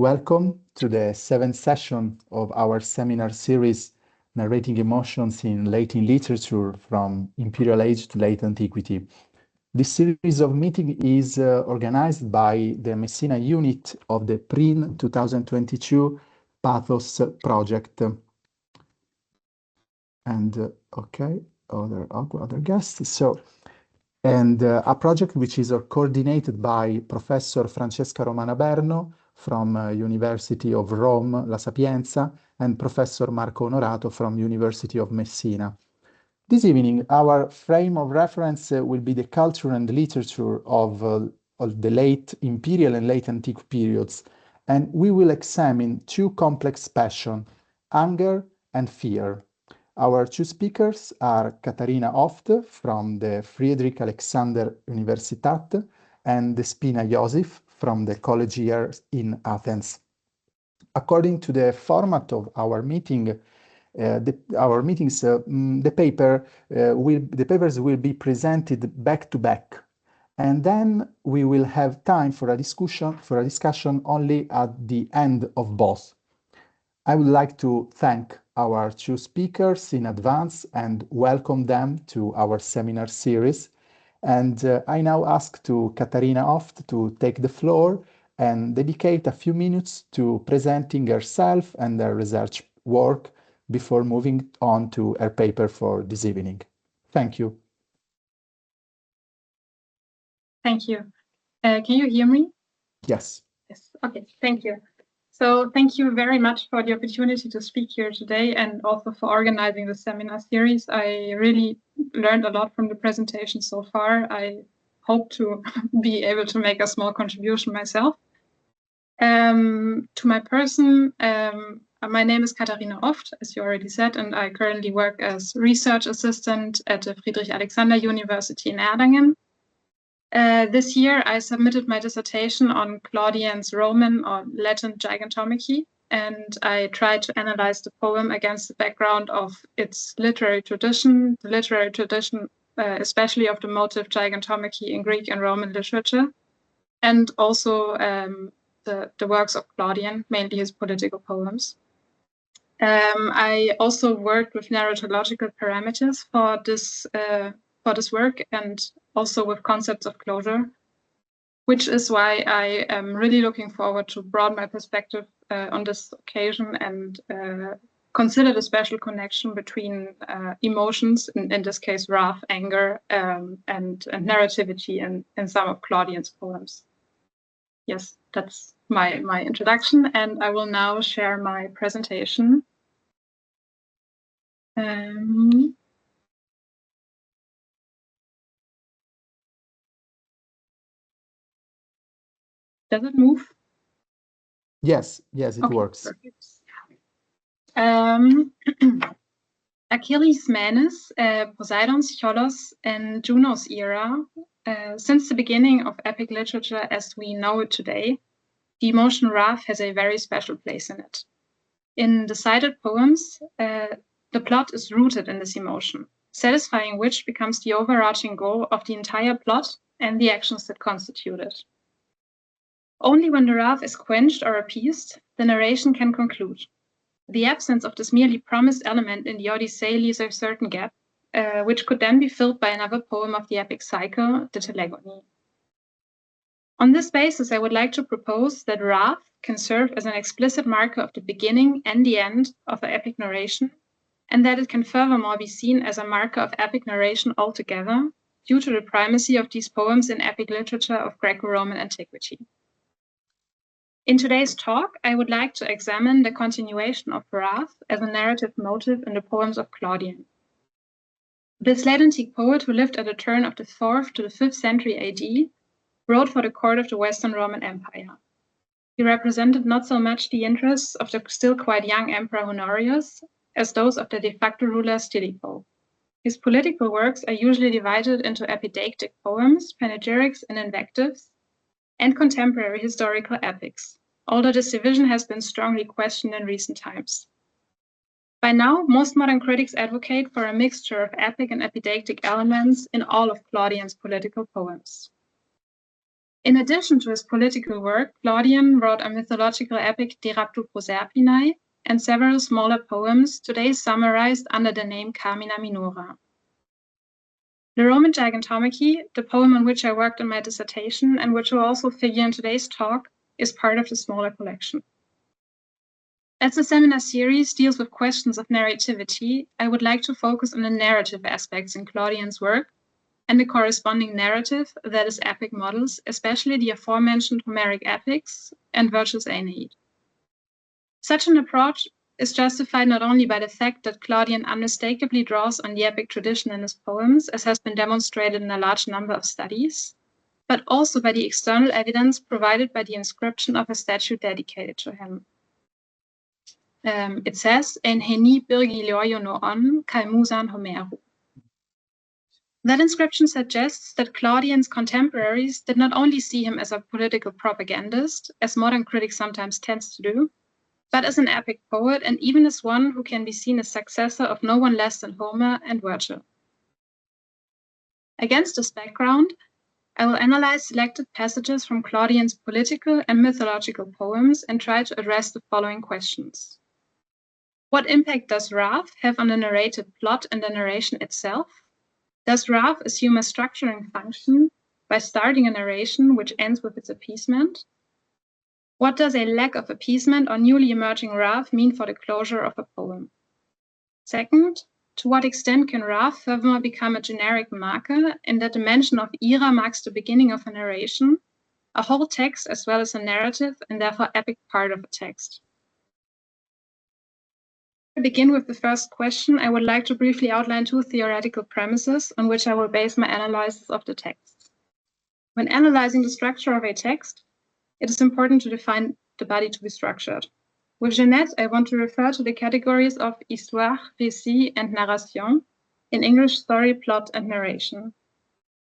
Welcome to the seventh session of our seminar series, Narrating Emotions in Latin Literature from Imperial Age to Late Antiquity. This series of meetings is organized by the Messina unit of the PRIN 2022 PATHOS project. And other guests. A project which is coordinated by Professor Francesca Romana Berno from University of Rome, La Sapienza, and Professor Marco Onorato from University of Messina. This evening, our frame of reference will be the culture and literature of the late Imperial and late Antique periods, and we will examine two complex passions, anger and fear. Our two speakers are Katharina OFT from the Friedrich-Alexander-Universität and Despina IOSIF from the college here in Athens. According to the format of our meeting, the papers will be presented back to back, and then we will have time for a discussion only at the end of both. I would like to thank our two speakers in advance and welcome them to our seminar series. And I now ask to Katharina OFT to take the floor and dedicate a few minutes to presenting herself and her research work before moving on to her paper for this evening. Thank you. Thank you. Can you hear me? Yes. Yes. Okay. Thank you. So thank you very much for the opportunity to speak here today and also for organizing the seminar series. I really learned a lot from the presentation so far. I hope to be able to make a small contribution myself. To my person, my name is Katharina OFT, as you already said, and I currently work as research assistant at the Friedrich-Alexander-Universität in Erlangen. This year, I submitted my dissertation on Claudian's Roman or Latin gigantomachy, and I tried to analyze the poem against the background of its literary tradition, especially of the motive gigantomachy in Greek and Roman literature, and also the works of Claudian, mainly his political poems. I also worked with narratological parameters for this work and also with concepts of closure, which is why I am really looking forward to broaden my perspective on this occasion and consider the special connection between emotions, in this case, wrath, anger, and narrativity in some of Claudian's poems. Yes, that's my introduction, and I will now share my presentation. Does it move? Yes, it works. Perfect. Achilles' Menes, Poseidon's Cholos, and Juno's era, since the beginning of epic literature as we know it today, the emotion wrath has a very special place in it. In the cited poems, the plot is rooted in this emotion, satisfying which becomes the overarching goal of the entire plot and the actions that constitute it. Only when the wrath is quenched or appeased, the narration can conclude. The absence of this merely promised element in the Odyssey leaves a certain gap, which could then be filled by another poem of the epic cycle, the Telegony. On this basis, I would like to propose that wrath can serve as an explicit marker of the beginning and the end of the epic narration, and that it can furthermore be seen as a marker of epic narration altogether, due to the primacy of these poems in epic literature of Greco-Roman antiquity. In today's talk, I would like to examine the continuation of wrath as a narrative motive in the poems of Claudian. This late antique poet, who lived at the turn of the 4th to the 5th century AD, wrote for the court of the Western Roman Empire. He represented not so much the interests of the still quite young Emperor Honorius as those of the de facto ruler Stilicho. His political works are usually divided into epideictic poems, panegyrics, and invectives, and contemporary historical epics, although this division has been strongly questioned in recent times. By now, most modern critics advocate for a mixture of epic and epideictic elements in all of Claudian's political poems. In addition to his political work, Claudian wrote a mythological epic De Raptu Proserpinae and several smaller poems, today summarized under the name Carmina Minora. The Roman Gigantomachy, the poem on which I worked on my dissertation and which will also figure in today's talk, is part of the smaller collection. As the seminar series deals with questions of narrativity, I would like to focus on the narrative aspects in Claudian's work and the corresponding narrative, that is, epic models, especially the aforementioned Homeric epics and Virgil's Aeneid. Such an approach is justified not only by the fact that Claudian unmistakably draws on the epic tradition in his poems, as has been demonstrated in a large number of studies, but also by the external evidence provided by the inscription of a statue dedicated to him. It says, En heni birgilioio no on, kai musan Homeru. That inscription suggests that Claudian's contemporaries did not only see him as a political propagandist, as modern critics sometimes tend to do, but as an epic poet and even as one who can be seen as successor of no one less than Homer and Virgil. Against this background, I will analyze selected passages from Claudian's political and mythological poems and try to address the following questions. What impact does wrath have on the narrative plot and the narration itself? Does wrath assume a structuring function by starting a narration which ends with its appeasement? What does a lack of appeasement or newly emerging wrath mean for the closure of a poem? Second, to what extent can wrath furthermore become a generic marker in that the mention of ira marks the beginning of a narration, a whole text as well as a narrative and therefore epic part of a text? To begin with the first question, I would like to briefly outline two theoretical premises on which I will base my analysis of the text. When analyzing the structure of a text, it is important to define the body to be structured. With Jeanette, I want to refer to the categories of histoire, récit, and narration, in English story, plot, and narration.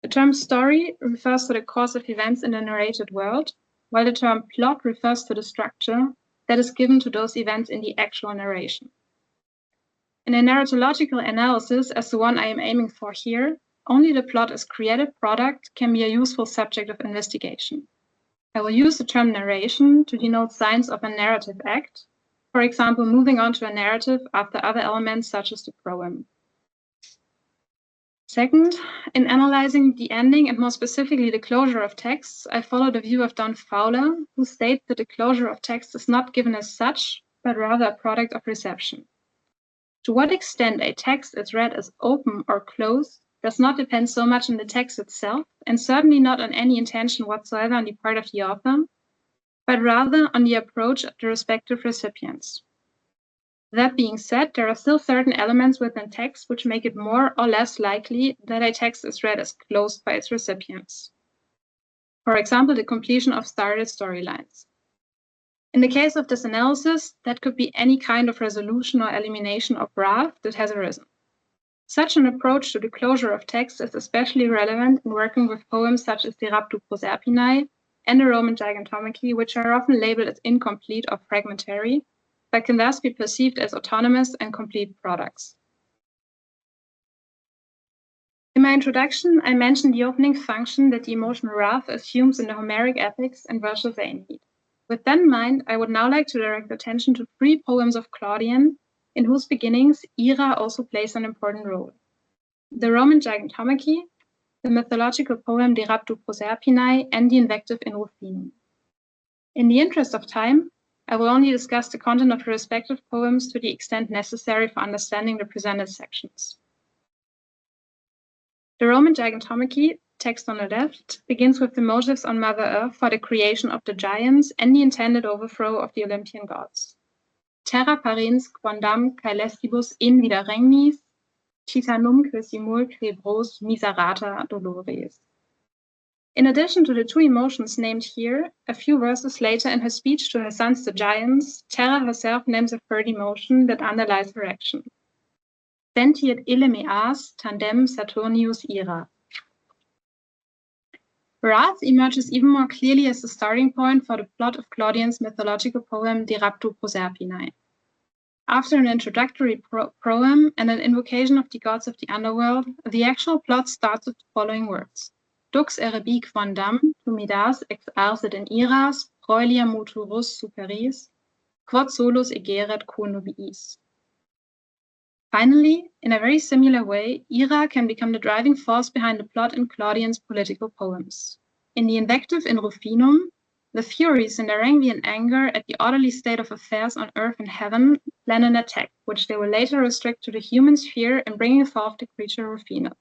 The term story refers to the course of events in the narrated world, while the term plot refers to the structure that is given to those events in the actual narration. In a narratological analysis, as the one I am aiming for here, only the plot as creative product can be a useful subject of investigation. I will use the term narration to denote signs of a narrative act, for example, moving on to a narrative after other elements such as the proem. Second, in analyzing the ending and more specifically the closure of texts, I follow the view of Don Fowler, who states that the closure of text is not given as such, but rather a product of reception. To what extent a text is read as open or closed does not depend so much on the text itself, and certainly not on any intention whatsoever on the part of the author, but rather on the approach of the respective recipients. That being said, there are still certain elements within text which make it more or less likely that a text is read as closed by its recipients. For example, the completion of started storylines. In the case of this analysis, that could be any kind of resolution or elimination of wrath that has arisen. Such an approach to the closure of text is especially relevant in working with poems such as De Raptu Proserpinae and the Roman Gigantomachy, which are often labeled as incomplete or fragmentary, but can thus be perceived as autonomous and complete products. In my introduction, I mentioned the opening function that the emotion wrath assumes in the Homeric epics and Virgil's Aeneid. With that in mind, I would now like to direct attention to three poems of Claudian, in whose beginnings ira also plays an important role. The Roman Gigantomachy, the mythological poem De Raptu Proserpinae, and the invective In Rufinum. In the interest of time, I will only discuss the content of the respective poems to the extent necessary for understanding the presented sections. The Roman Gigantomachy, text on the left, begins with the motives on Mother Earth for the creation of the giants and the intended overthrow of the Olympian gods. Terra parens quondam caelestibus in vida regnis, titanumque simulcre bros miserata dolores. In addition to the two emotions named here, a few verses later in her speech to her sons the giants, Terra herself names a third emotion that underlies her action. Sentiet ille meas tandem Saturnius ira. Wrath emerges even more clearly as the starting point for the plot of Claudian's mythological poem De Raptu Proserpinae. After an introductory proem and an invocation of the gods of the underworld, the actual plot starts with the following words. dux erebi quondam, tumidas ex arset in iras, proelia moturus superis, quod solus egeret conubiis. Finally, in a very similar way, ira can become the driving force behind the plot in Claudian's political poems. In the invective in Rufinum, the Furies in their envy and anger at the orderly state of affairs on earth and heaven plan an attack, which they will later restrict to the human sphere and bringing forth the creature Rufinum.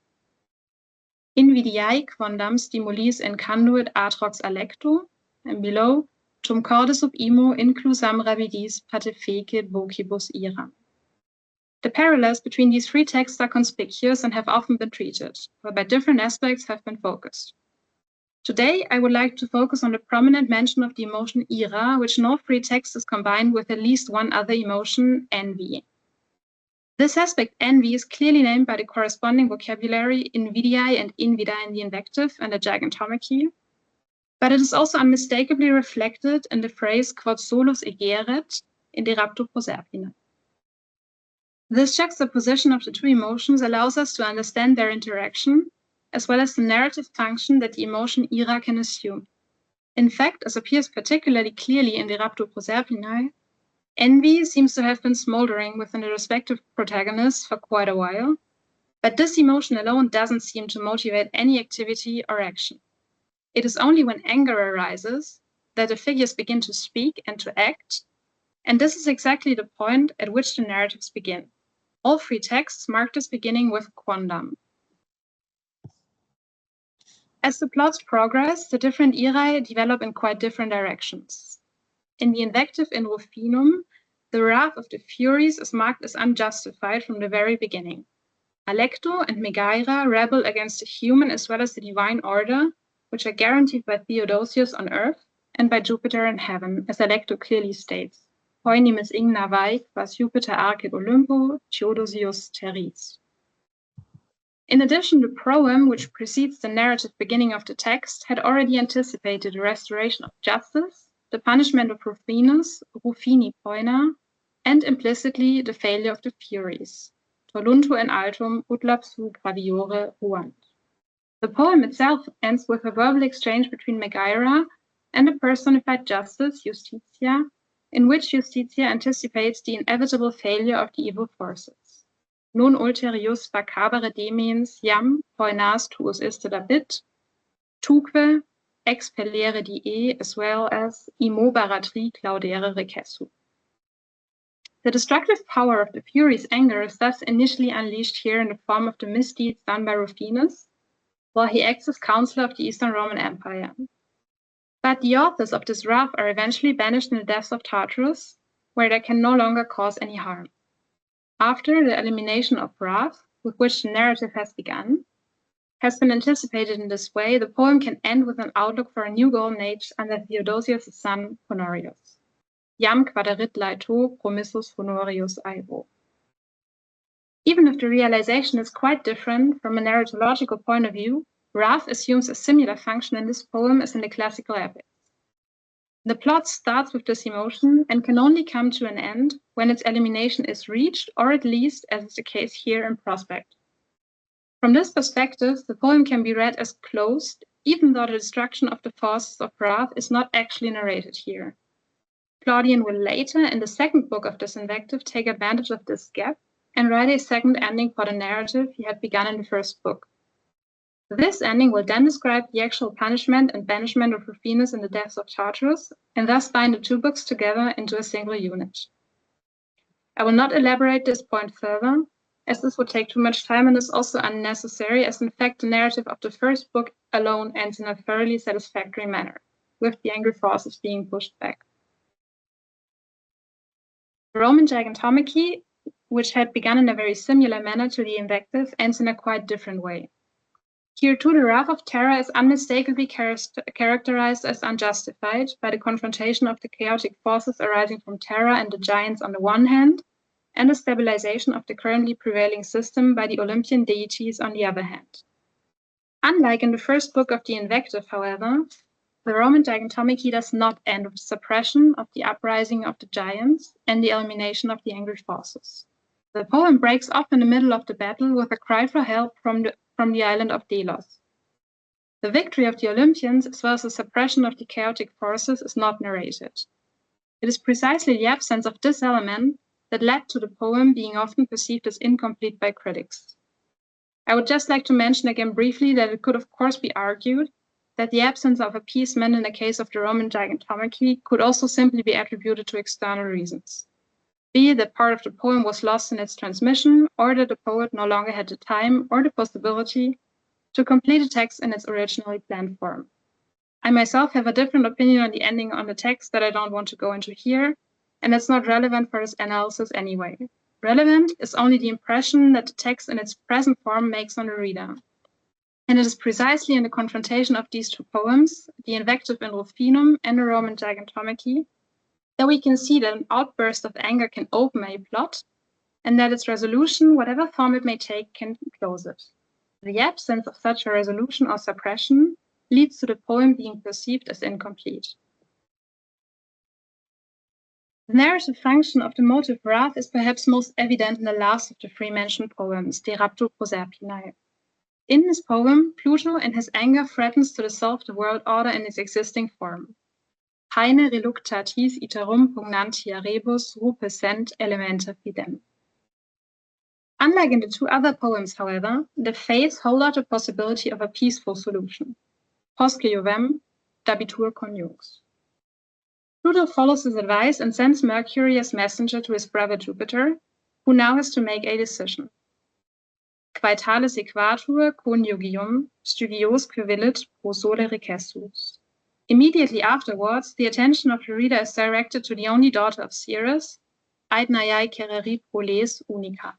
Invidiae quondam stimulis incanduit atrox alecto, and below, tum cordis sub imo inclusam rapidis patefecit vocibus iram. The parallels between these three texts are conspicuous and have often been treated, whereby different aspects have been focused. Today, I would like to focus on the prominent mention of the emotion ira, which in all three texts is combined with at least one other emotion, envy. This aspect, envy, is clearly named by the corresponding vocabulary invidiae and invida in the invective and the gigantomachy, but it is also unmistakably reflected in the phrase quod solus egeret in the rapto proserpina. This juxtaposition of the two emotions allows us to understand their interaction, as well as the narrative function that the emotion ira can assume. In fact, as appears particularly clearly in the Rapto Proserpinae, envy seems to have been smoldering within the respective protagonists for quite a while, but this emotion alone doesn't seem to motivate any activity or action. It is only when anger arises that the figures begin to speak and to act, and this is exactly the point at which the narratives begin. All three texts mark this beginning with quondam. As the plots progress, the different irae develop in quite different directions. In the invective in Rufinum, the wrath of the Furies is marked as unjustified from the very beginning. Alecto and Megaira rebel against the human as well as the divine order, which are guaranteed by Theodosius on earth and by Jupiter in heaven, as Alecto clearly states. Poenimis igna vae, quas Jupiter arcit Olympo, Theodosius terris. In addition, the proem, which precedes the narrative beginning of the text, had already anticipated the restoration of justice, the punishment of Rufinus, Rufini poena, and implicitly the failure of the Furies. Tolunto in altum ut lapsu gradiore ruant. The poem itself ends with a verbal exchange between Megaira and a personified justice, Justitia, in which Justitia anticipates the inevitable failure of the evil forces. Non ulterius vacabere demens iam poenas tuus iste dabit, tuque expellere die as well as immobaratri claudere recessu. The destructive power of the Furies' anger is thus initially unleashed here in the form of the misdeeds done by Rufinus, while he acts as counselor of the Eastern Roman Empire. But the authors of this wrath are eventually banished in the depths of Tartarus, where they can no longer cause any harm. After the elimination of wrath, with which the narrative has begun, has been anticipated in this way, the poem can end with an outlook for a new golden age under Theodosius' son, Honorius. Iam quaderit laeto promissus Honorius aevo. Even if the realization is quite different from a narratological point of view, wrath assumes a similar function in this poem as in the classical epics. The plot starts with this emotion and can only come to an end when its elimination is reached, or at least, as is the case here, in prospect. From this perspective, the poem can be read as closed, even though the destruction of the forces of wrath is not actually narrated here. Claudian will later, in the second book of this invective, take advantage of this gap and write a second ending for the narrative he had begun in the first book. This ending will then describe the actual punishment and banishment of Rufinus in the depths of Tartarus, and thus bind the two books together into a single unit. I will not elaborate this point further, as this would take too much time and is also unnecessary, as in fact the narrative of the first book alone ends in a thoroughly satisfactory manner, with the angry forces being pushed back. The Roman gigantomachy, which had begun in a very similar manner to the invective, ends in a quite different way. Here too, the wrath of Terra is unmistakably characterized as unjustified by the confrontation of the chaotic forces arising from Terra and the giants on the one hand, and the stabilization of the currently prevailing system by the Olympian deities on the other hand. Unlike in the first book of the invective, however, the Roman gigantomachy does not end with the suppression of the uprising of the giants and the elimination of the angry forces. The poem breaks off in the middle of the battle with a cry for help from the island of Delos. The victory of the Olympians, as well as the suppression of the chaotic forces, is not narrated. It is precisely the absence of this element that led to the poem being often perceived as incomplete by critics. I would just like to mention again briefly that it could of course be argued that the absence of appeasement in the case of the Roman gigantomachy could also simply be attributed to external reasons. Be it that part of the poem was lost in its transmission, or that the poet no longer had the time or the possibility to complete the text in its originally planned form. I myself have a different opinion on the ending on the text that I don't want to go into here, and it's not relevant for this analysis anyway. Relevant is only the impression that the text in its present form makes on the reader. And it is precisely in the confrontation of these two poems, the invective in Rufinum and the Roman gigantomachy, that we can see that an outburst of anger can open a plot, and that its resolution, whatever form it may take, can close it. The absence of such a resolution or suppression leads to the poem being perceived as incomplete. The narrative function of the motive wrath is perhaps most evident in the last of the three mentioned poems, De Rapto Proserpinae. In this poem, Pluto in his anger threatens to dissolve the world order in its existing form. Haene reluctatis iterum pugnantia rebus rupescent elementa fidem. Unlike in the two other poems, however, the fates hold out the possibility of a peaceful solution. Posce juvem dabitur conjux. Pluto follows his advice and sends Mercury as messenger to his brother Jupiter, who now has to make a decision. Quaetale sequatur conjugium studiosque villit pro sole recessus. Immediately afterwards, the attention of the reader is directed to the only daughter of Ceres, Aidnaiae cererit proles unica.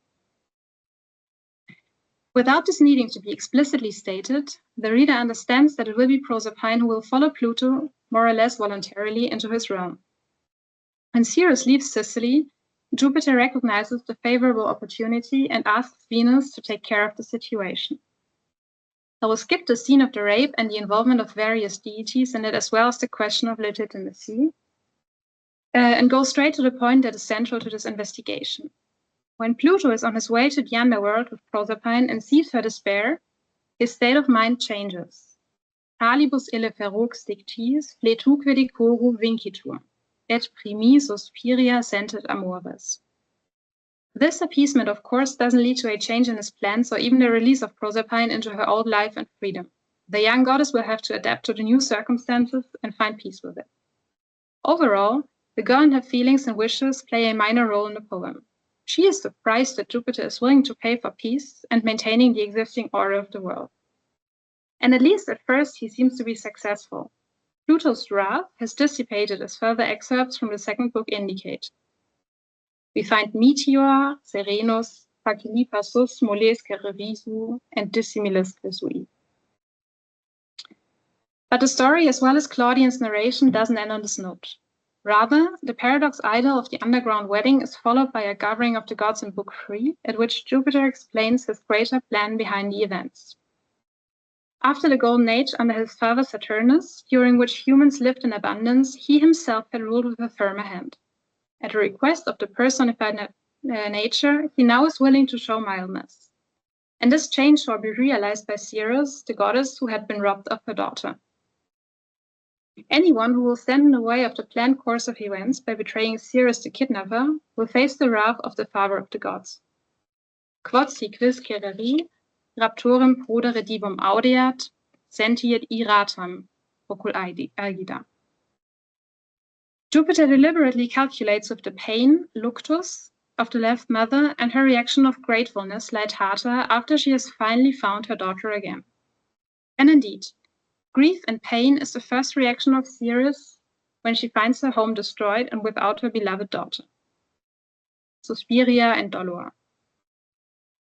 Without this needing to be explicitly stated, the reader understands that it will be Proserpine who will follow Pluto, more or less voluntarily, into his realm. When Ceres leaves Sicily, Jupiter recognizes the favorable opportunity and asks Venus to take care of the situation. I will skip the scene of the rape and the involvement of various deities in it, as well as the question of legitimacy, and go straight to the point that is central to this investigation. When Pluto is on his way to the underworld with Proserpine and sees her despair, his state of mind changes. Talibus ille ferox dictis fletuque decoru vincitur, et primi suspiria sentit amores. This appeasement, of course, doesn't lead to a change in his plans or even the release of Proserpine into her old life and freedom. The young goddess will have to adapt to the new circumstances and find peace with it. Overall, the girl and her feelings and wishes play a minor role in the poem. She is surprised that Jupiter is willing to pay for peace and maintaining the existing order of the world. And at least at first, he seems to be successful. Pluto's wrath has dissipated, as further excerpts from the second book indicate. We find Meteor, Serenus, Facilipassus, Moles Cererisu, and Dissimilis Cresui. But the story, as well as Claudian's narration, doesn't end on this note. Rather, the paradox idyll of the underground wedding is followed by a gathering of the gods in Book 3, at which Jupiter explains his greater plan behind the events. After the Golden Age under his father Saturnus, during which humans lived in abundance, he himself had ruled with a firmer hand. At the request of the personified nature, he now is willing to show mildness. And this change shall be realized by Ceres, the goddess who had been robbed of her daughter. Anyone who will stand in the way of the planned course of events by betraying Ceres the kidnapper will face the wrath of the father of the gods. Quod si quis cereri, raptorem prodere divum audeat, sentiet iratam, ocul agida. Jupiter deliberately calculates with the pain, luctus, of the left mother and her reaction of gratefulness, laetata, after she has finally found her daughter again. And indeed, grief and pain is the first reaction of Ceres when she finds her home destroyed and without her beloved daughter. Suspiria and dolor.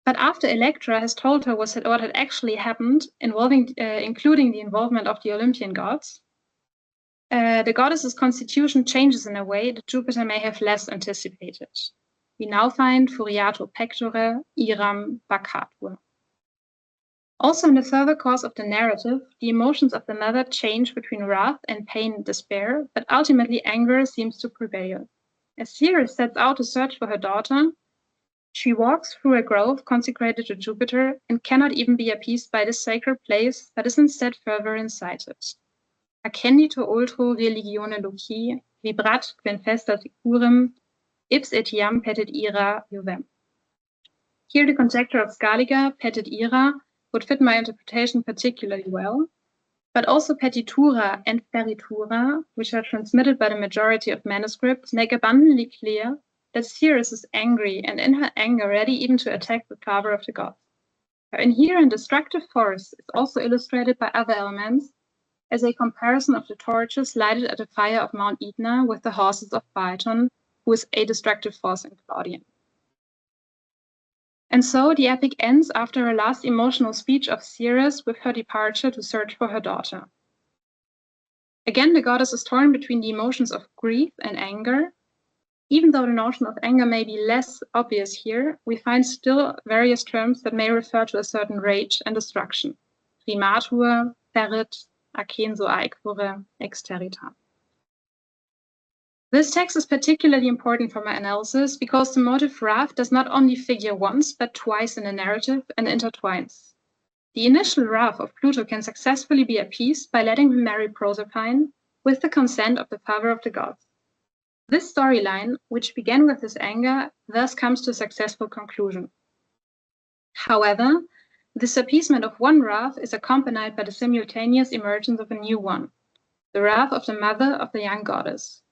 But after Electra has told her what had actually happened, including the involvement of the Olympian gods, the goddess's constitution changes in a way that Jupiter may have less anticipated. We now find furiato pectore, iram bacatur. Also, in the further course of the narrative, the emotions of the mother change between wrath and pain and despair, but ultimately anger seems to prevail. As Ceres sets out to search for her daughter, She walks through a grove consecrated to Jupiter and cannot even be appeased by this sacred place, but is instead further incited. Accendito ultro religione loci, vibrat quem festa securem, ipse etiam petit ira juvem. Here the conjecture of Scaliger, petit ira, would fit my interpretation particularly well, but also petitura and peritura, which are transmitted by the majority of manuscripts, make abundantly clear that Ceres is angry and in her anger ready even to attack the father of the gods. Her inherent destructive force is also illustrated by other elements, as a comparison of the torches lighted at the fire of Mount Etna with the horses of Phaeton, who is a destructive force in Claudian. And so the epic ends after her last emotional speech of Ceres with her departure to search for her daughter. Again, the goddess is torn between the emotions of grief and anger. Even though the notion of anger may be less obvious here, we find still various terms that may refer to a certain rage and destruction. Primatur, ferit, acenso aequore, exterita. This text is particularly important for my analysis because the motive wrath does not only figure once, but twice in the narrative and intertwines. The initial wrath of Pluto can successfully be appeased by letting him marry Proserpine with the consent of the father of the gods. This storyline, which began with his anger, thus comes to a successful conclusion. However, this appeasement of one wrath is accompanied by the simultaneous emergence of a new one, the wrath of the mother of the young goddess.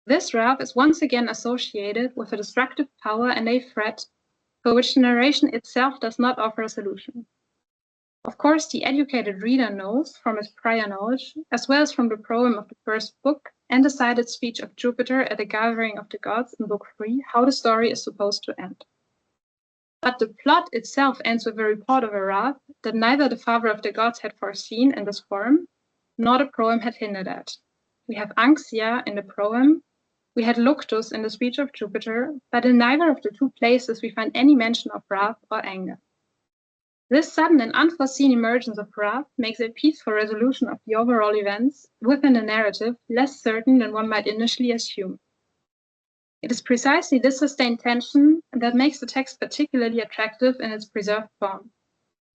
This wrath is once again associated with a destructive power and a threat for which the narration itself does not offer a solution. Of course, the educated reader knows from his prior knowledge, as well as from the proem of the first book and the cited speech of Jupiter at the gathering of the gods in Book 3, how the story is supposed to end. But the plot itself ends with a report of a wrath that neither the father of the gods had foreseen in this form, nor the proem had hinted at. We have Anxia in the proem, we had Luctus in the speech of Jupiter, but in neither of the two places we find any mention of wrath or anger. This sudden and unforeseen emergence of wrath makes a peaceful resolution of the overall events within the narrative less certain than one might initially assume. It is precisely this sustained tension that makes the text particularly attractive in its preserved form.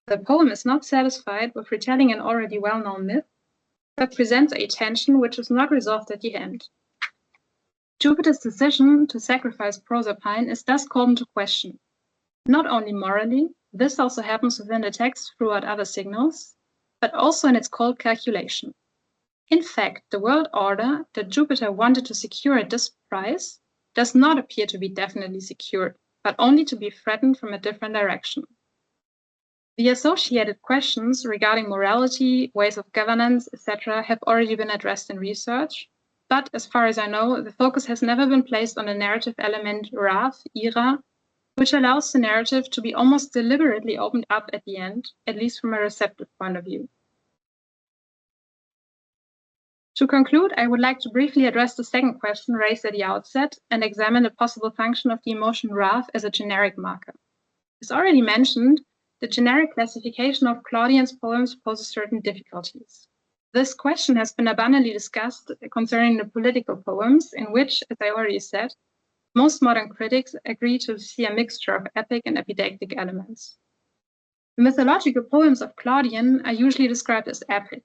The poem is not satisfied with retelling an already well-known myth, but presents a tension which is not resolved at the end. Jupiter's decision to sacrifice Proserpine is thus called into question, not only morally, this also happens within the text throughout other signals, but also in its cold calculation. In fact, the world order that Jupiter wanted to secure at this price does not appear to be definitely secured, but only to be threatened from a different direction. The associated questions regarding morality, ways of governance, etc. have already been addressed in research, but as far as I know, the focus has never been placed on the narrative element wrath, ira, which allows the narrative to be almost deliberately opened up at the end, at least from a receptive point of view. To conclude, I would like to briefly address the second question raised at the outset and examine the possible function of the emotion wrath as a generic marker. As already mentioned, the generic classification of Claudian's poems poses certain difficulties. This question has been abundantly discussed concerning the political poems, in which, as I already said, most modern critics agree to see a mixture of epic and epidactic elements. The mythological poems of Claudian are usually described as epic.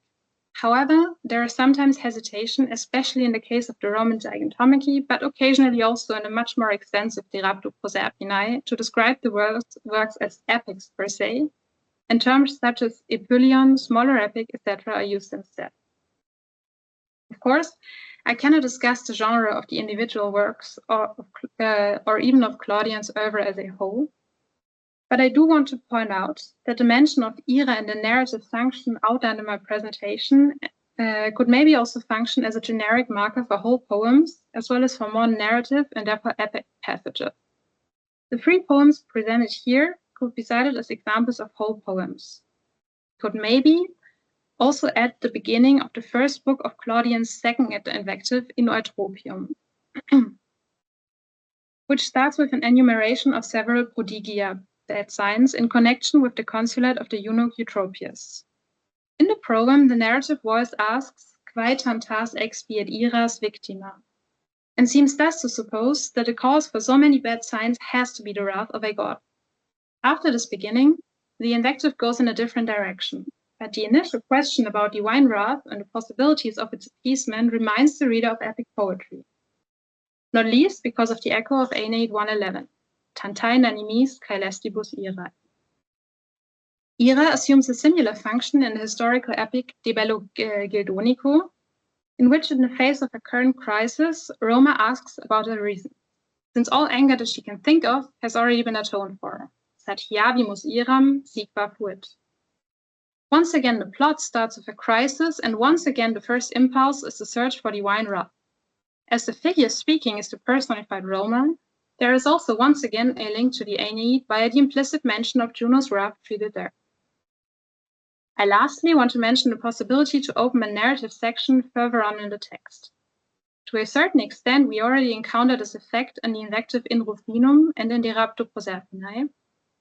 However, there is sometimes hesitation, especially in the case of the Roman Gigantomachy, but occasionally also in a much more extensive De Raptu Proserpinae, to describe the works as epics per se, and terms such as epyllion, smaller epic, etc. are used instead. Of course, I cannot discuss the genre of the individual works or even of Claudian's oeuvre as a whole, but I do want to point out that the mention of ira in the narrative function outlined in my presentation could maybe also function as a generic marker for whole poems, as well as for more narrative and therefore epic passages. The three poems presented here could be cited as examples of whole poems. Could maybe also add the beginning of the first book of Claudian's second invective, In Eutropium, which starts with an enumeration of several prodigia, bad signs, in connection with the consulate of the eunuch Eutropius. In the proem, the narrative voice asks, Quae tantas expiet iras victima? and seems thus to suppose that the cause for so many bad signs has to be the wrath of a god. After this beginning, the invective goes in a different direction, but the initial question about divine wrath and the possibilities of its appeasement reminds the reader of epic poetry, not least because of the echo of Aeneid 1:11, tantai nanimis caelestibus irae. Ira assumes a similar function in the historical epic De Bello Gildonico, in which, in the face of a current crisis, Roma asks about a reason, since all anger that she can think of has already been atoned for. Satiavimus iram sigva fuit. Once again, the plot starts with a crisis, and once again, the first impulse is the search for divine wrath. As the figure speaking is the personified Roma, there is also once again a link to the Aeneid via the implicit mention of Juno's wrath treated there. I lastly want to mention the possibility to open a narrative section further on in the text. To a certain extent, we already encountered this effect in the invective in Rufinum and in De Rapto Proserpinae,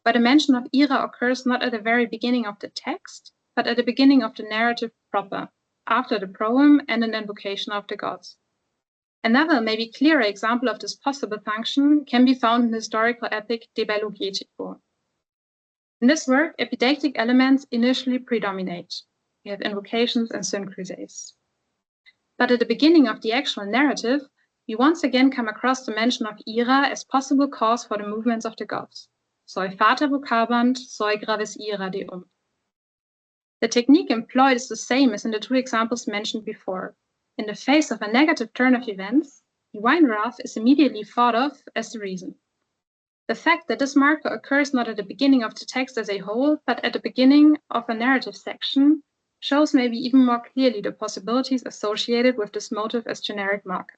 but a mention of Ira occurs not at the very beginning of the text, but at the beginning of the narrative proper, after the proem and an invocation of the gods. Another, maybe clearer example of this possible function can be found in the historical epic De Bello Pietico. In this work, epidactic elements initially predominate. We have invocations and syncreses. But at the beginning of the actual narrative, we once again come across the mention of Ira as possible cause for the movements of the gods. Soi fata vocabant, soi gravis ira deum. The technique employed is the same as in the two examples mentioned before. In the face of a negative turn of events, divine wrath is immediately thought of as the reason. The fact that this marker occurs not at the beginning of the text as a whole, but at the beginning of a narrative section, shows maybe even more clearly the possibilities associated with this motive as generic marker.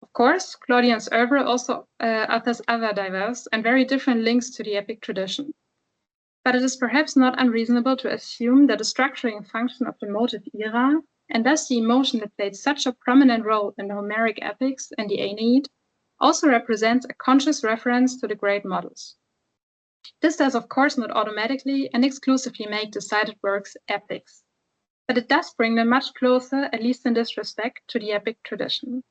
Of course, Claudian's oeuvre also offers other diverse and very different links to the epic tradition. But it is perhaps not unreasonable to assume that the structuring function of the motive Ira, and thus the emotion that played such a prominent role in the Homeric epics and the Aeneid, also represents a conscious reference to the great models. This does, of course, not automatically and exclusively make the cited works epics, but it does bring them much closer, at least in this respect, to the epic tradition.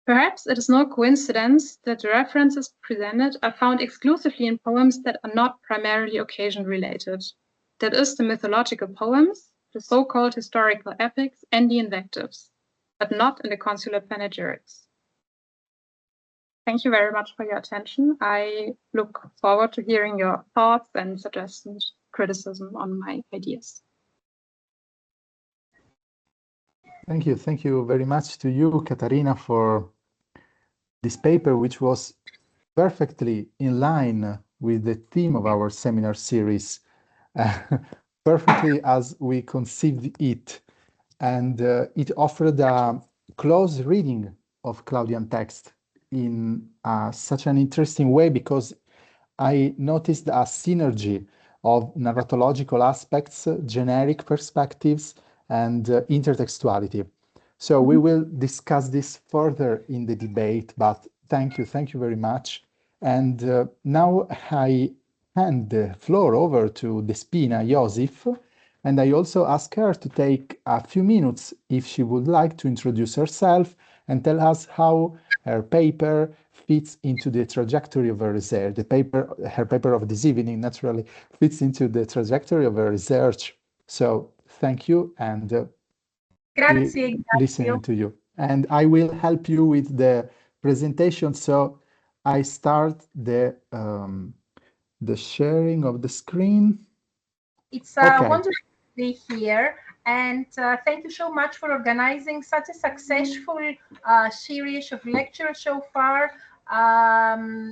Perhaps it is no coincidence that the references presented are found exclusively in poems that are not primarily occasion-related. That is, the mythological poems, the so-called historical epics, and the invectives, but not in the consular panegyrics. Thank you very much for your attention. I look forward to hearing your thoughts and suggestions, criticism on my ideas. Thank you. Thank you very much to you, Katharina, for this paper, which was perfectly in line with the theme of our seminar series, perfectly as we conceived it. And it offered a close reading of Claudian text in such an interesting way, because I noticed a synergy of narratological aspects, generic perspectives, and intertextuality. So we will discuss this further in the debate, but thank you very much. And now I hand the floor over to Despina IOSIF, and I also ask her to take a few minutes, if she would like, to introduce herself and tell us how her paper fits into the trajectory of her research. Her paper of this evening, naturally, fits into the trajectory of her research. So thank you, and listening to you. And I will help you with the presentation. So I start the sharing of the screen. It's wonderful to be here, and thank you so much for organizing such a successful series of lectures so far.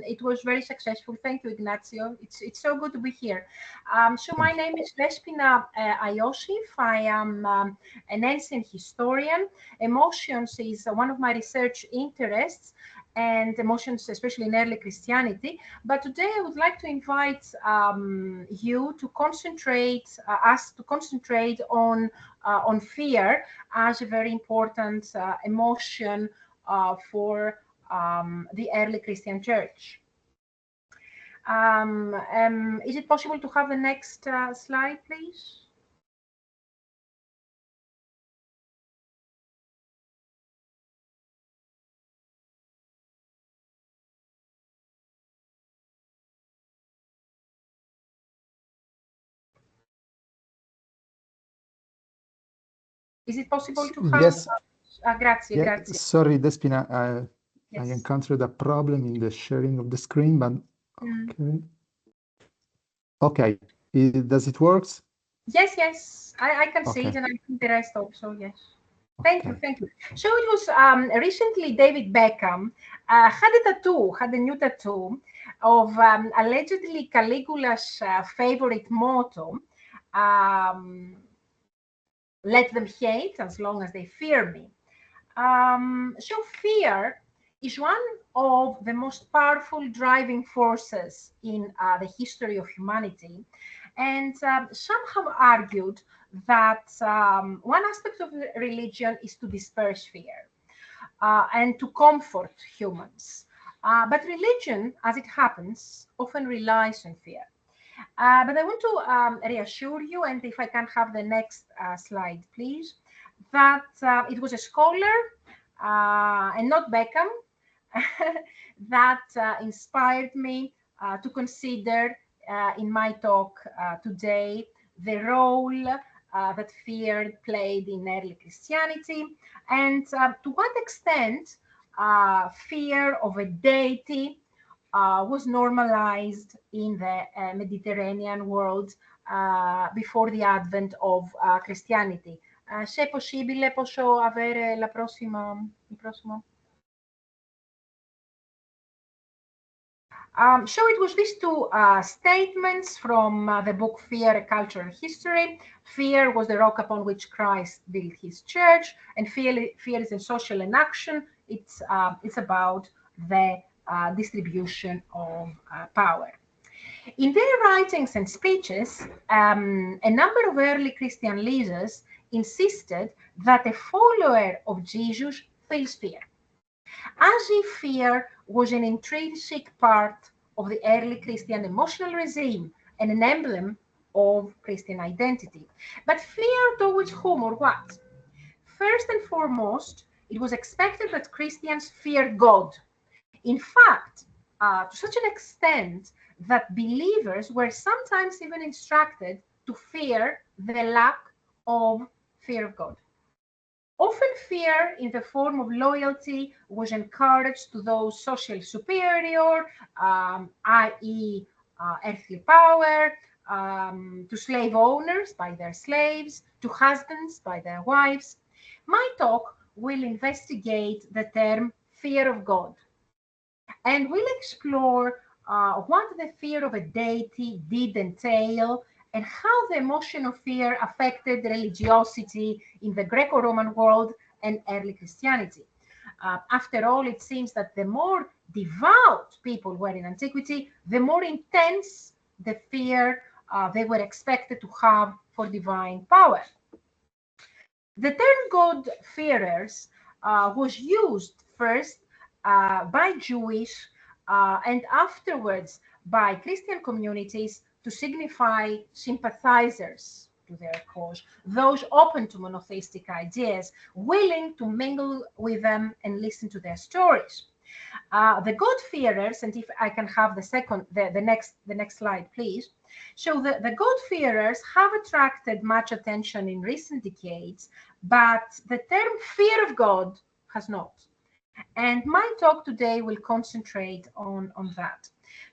It was very successful. Thank you, Ignazio. It's so good to be here. So my name is Despina IOSIF. I am an ancient historian. Emotions is one of my research interests, and emotions, especially in early Christianity. But today I would like to invite you to concentrate, us to concentrate on fear as a very important emotion for the early Christian church. Is it possible to have the next slide, please? Is it possible to have? Yes. Grazie, Yeah, grazie. sorry, Despina, I Yes. encountered a problem in the sharing of the screen, but okay. Okay, does it work? Yes, yes, I can see it, and I think the rest also, yes. Thank you, thank you. So it was recently David Beckham had a new tattoo of allegedly Caligula's favorite motto, let them hate as long as they fear me. So fear is one of the most powerful driving forces in the history of humanity. And some have argued that one aspect of religion is to disperse fear and to comfort humans. But religion, as it happens, often relies on fear. But I want to reassure you, and if I can have the next slide, please, that it was a scholar and not Beckham that inspired me to consider in my talk today the role that fear played in early Christianity, and to what extent fear of a deity was normalized in the Mediterranean world before the advent of Christianity. Se è possibile, posso avere il prossimo? So it was these two statements from the book Fear, Culture and History. Fear was the rock upon which Christ built his church, and fear is a social enaction. It's about the distribution of power. In their writings and speeches, a number of early Christian leaders insisted that a follower of Jesus feels fear, as if fear was an intrinsic part of the early Christian emotional regime and an emblem of Christian identity. But fear towards whom or what? First and foremost, it was expected that Christians fear God. In fact, to such an extent that believers were sometimes even instructed to fear the lack of fear of God. Often fear in the form of loyalty was encouraged to those socially superior, i.e. Earthly power, to slave owners by their slaves, to husbands by their wives. My talk will investigate the term fear of God, and we'll explore what the fear of a deity did entail and how the emotion of fear affected religiosity in the Greco-Roman world and early Christianity. After all, it seems that the more devout people were in antiquity, the more intense the fear they were expected to have for divine power. The term God-fearers was used first by Jewish and afterwards by Christian communities to signify sympathizers to their cause, those open to monotheistic ideas, willing to mingle with them and listen to their stories. The God-fearers, and if I can have the next slide, please. So the God-fearers have attracted much attention in recent decades, but the term fear of God has not. And my talk today will concentrate on that.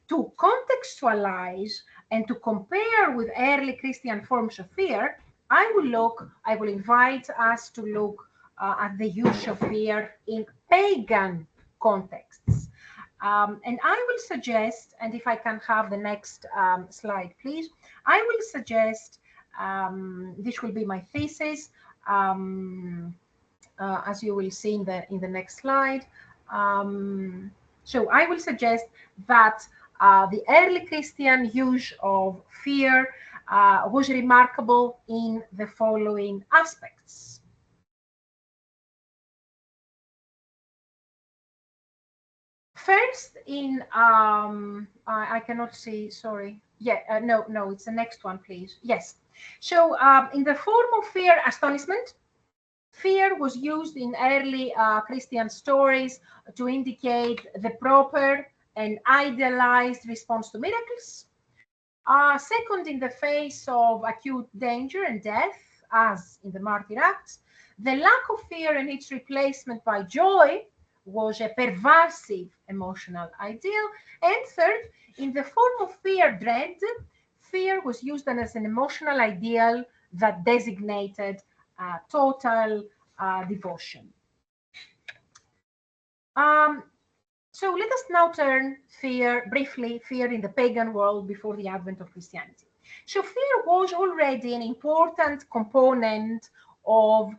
To contextualize and to compare with early Christian forms of fear, I will invite us to look at the use of fear in pagan contexts. And I will suggest, and if I can have the next slide, please, I will suggest, this will be my thesis, as you will see in the next slide. So I will suggest that the early Christian use of fear was remarkable in the following aspects. First, in I cannot see. Sorry. Yeah. No. It's the next one, please. Yes. So in the form of fear, astonishment. Fear was used in early Christian stories to indicate the proper and idealized response to miracles. Second, in the face of acute danger and death, as in the Martyr Acts. The lack of fear and its replacement by joy was a pervasive emotional ideal. And third, in the form of fear dread, fear was used as an emotional ideal that designated total devotion. So let us now turn briefly fear in the pagan world before the advent of Christianity. So fear was already an important component of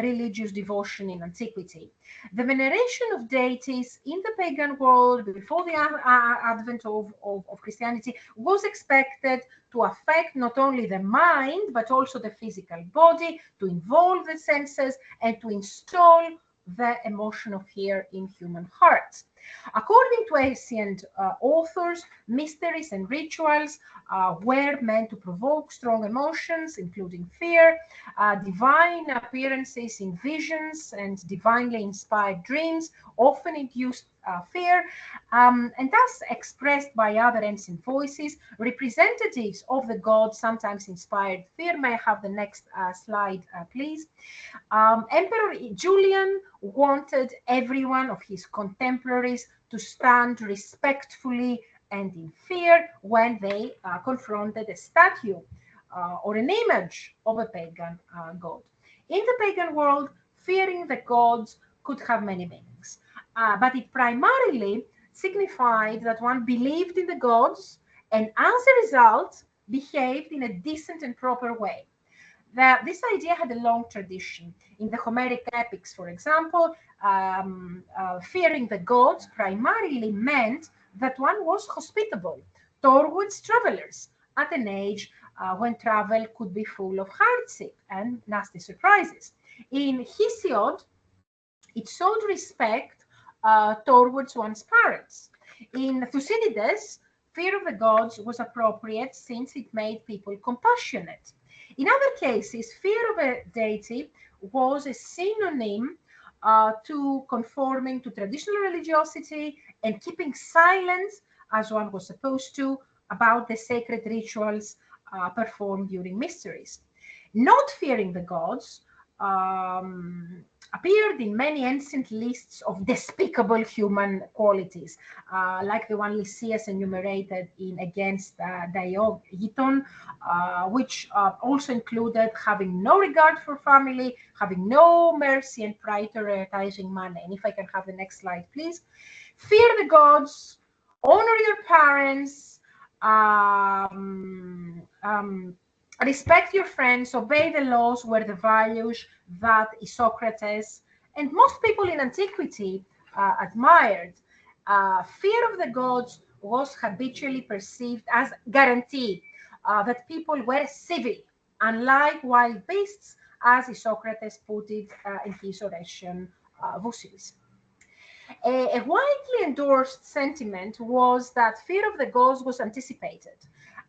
religious devotion in antiquity. The veneration of deities in the pagan world before the advent of Christianity was expected to affect not only the mind, but also the physical body, to involve the senses, and to install the emotion of fear in human hearts. According to ancient authors, mysteries and rituals were meant to provoke strong emotions, including fear. Divine appearances in visions and divinely inspired dreams often induced fear, and thus expressed by other ancient voices. Representatives of the gods sometimes inspired fear. May I have the next slide, please? Emperor Julian wanted every one of his contemporaries to stand respectfully and in fear when they confronted a statue or an image of a pagan god. In the pagan world, fearing the gods could have many meanings, but it primarily signified that one believed in the gods and as a result behaved in a decent and proper way. This idea had a long tradition. In the Homeric epics, for example, fearing the gods primarily meant that one was hospitable towards travelers at an age when travel could be full of hardship and nasty surprises. In Hesiod, it showed respect towards one's parents. In Thucydides, fear of the gods was appropriate since it made people compassionate. In other cases, fear of a deity was a synonym to conforming to traditional religiosity and keeping silence, as one was supposed to, about the sacred rituals performed during mysteries. Not fearing the gods appeared in many ancient lists of despicable human qualities, like the one Lysias enumerated in Against Diogeton, which also included having no regard for family, having no mercy, and prioritizing money. And if I can have the next slide, please. Fear the gods, honor your parents, respect your friends, obey the laws were the values that Isocrates and most people in antiquity admired. Fear of the gods was habitually perceived as guarantee that people were civil, unlike wild beasts, as Isocrates put it in his oration Vusilis. A widely endorsed sentiment was that fear of the gods was anticipated,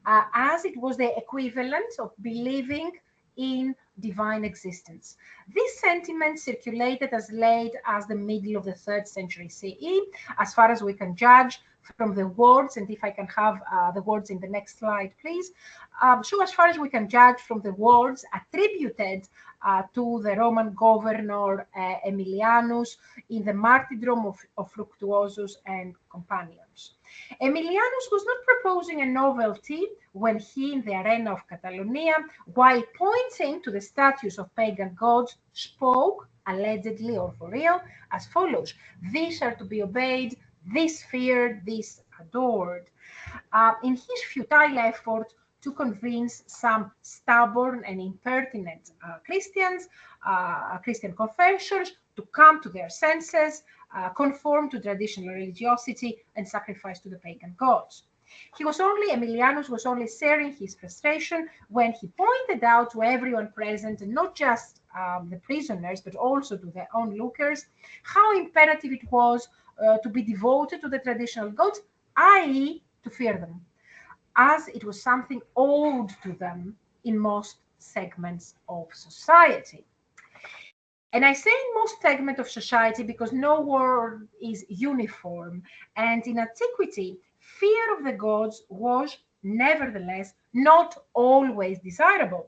as it was the equivalent of believing in divine existence. This sentiment circulated as late as the middle of the 3rd century CE, as far as we can judge from the words, and if I can have the words in the next slide, please. So as far as we can judge from the words attributed to the Roman governor Aemilianus in the martyrdom of Fructuosus and companions. Aemilianus was not proposing a novelty when he, in the arena of Catalonia, while pointing to the statues of pagan gods, spoke, allegedly or for real, as follows: "These are to be obeyed, this feared, this adored." In his futile effort to convince some stubborn and impertinent Christians, Christian confessors, to come to their senses, conform to traditional religiosity, and sacrifice to the pagan gods. Aemilianus was only sharing his frustration when he pointed out to everyone present, and not just the prisoners, but also to their onlookers, how imperative it was to be devoted to the traditional gods, i.e., to fear them, as it was something owed to them in most segments of society. And I say in most segments of society because no world is uniform. And in antiquity, fear of the gods was nevertheless not always desirable.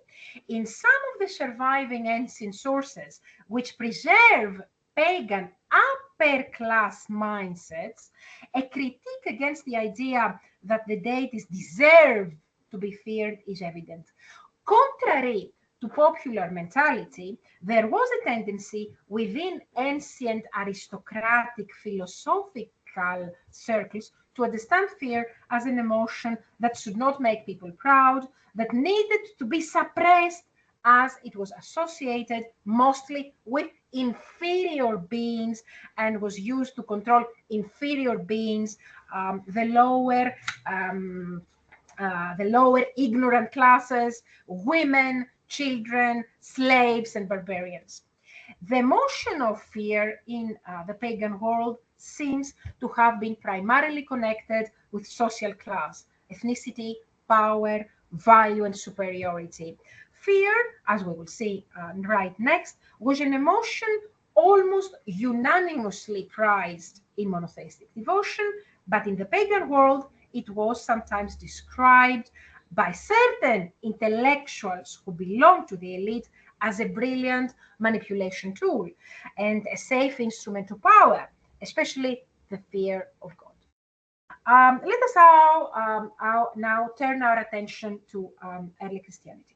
In some of the surviving ancient sources, which preserve pagan upper-class mindsets, a critique against the idea that the deities deserve to be feared is evident. Contrary to popular mentality, there was a tendency within ancient aristocratic philosophical circles to understand fear as an emotion that should not make people proud, that needed to be suppressed as it was associated mostly with inferior beings and was used to control inferior beings, the lower ignorant classes, women, children, slaves, and barbarians. The emotion of fear in the pagan world seems to have been primarily connected with social class, ethnicity, power, value, and superiority. Fear, as we will see right next, was an emotion almost unanimously prized in monotheistic devotion, but in the pagan world, it was sometimes described by certain intellectuals who belonged to the elite as a brilliant manipulation tool and a safe instrument to power, especially the fear of God. Let us now turn our attention to early Christianity.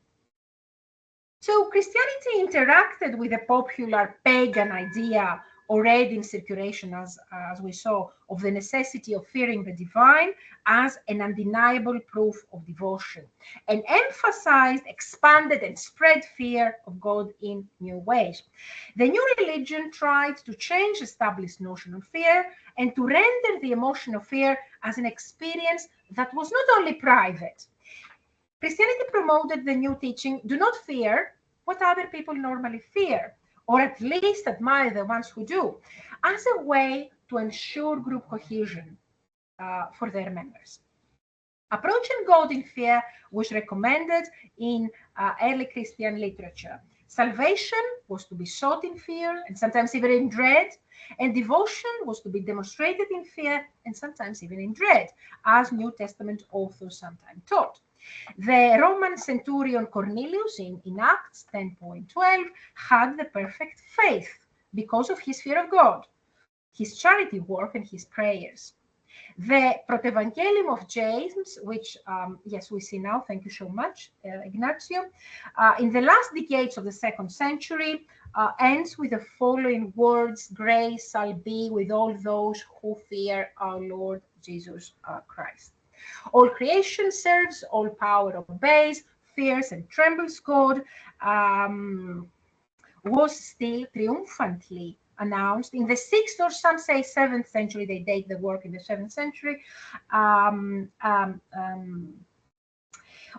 So Christianity interacted with the popular pagan idea already in circulation, as we saw, of the necessity of fearing the divine as an undeniable proof of devotion, and emphasized, expanded, and spread fear of God in new ways. The new religion tried to change established notion of fear and to render the emotion of fear as an experience that was not only private. Christianity promoted the new teaching, do not fear what other people normally fear, or at least admire the ones who do, as a way to ensure group cohesion for their members. Approaching God in fear was recommended in early Christian literature. Salvation was to be sought in fear and sometimes even in dread, and devotion was to be demonstrated in fear and sometimes even in dread, as New Testament authors sometimes taught. The Roman centurion Cornelius in Acts 10.12 had the perfect faith because of his fear of God, his charity work, and his prayers. The Protevangelium of James, which, yes, we see now, thank you so much, Ignazio, in the last decades of the 2nd century, ends with the following words: grace shall be with all those who fear our Lord Jesus Christ. All creation serves, all power obeys, fears and trembles God, was still triumphantly announced in the 6th, or some say 7th century. They date the work in the 7th century.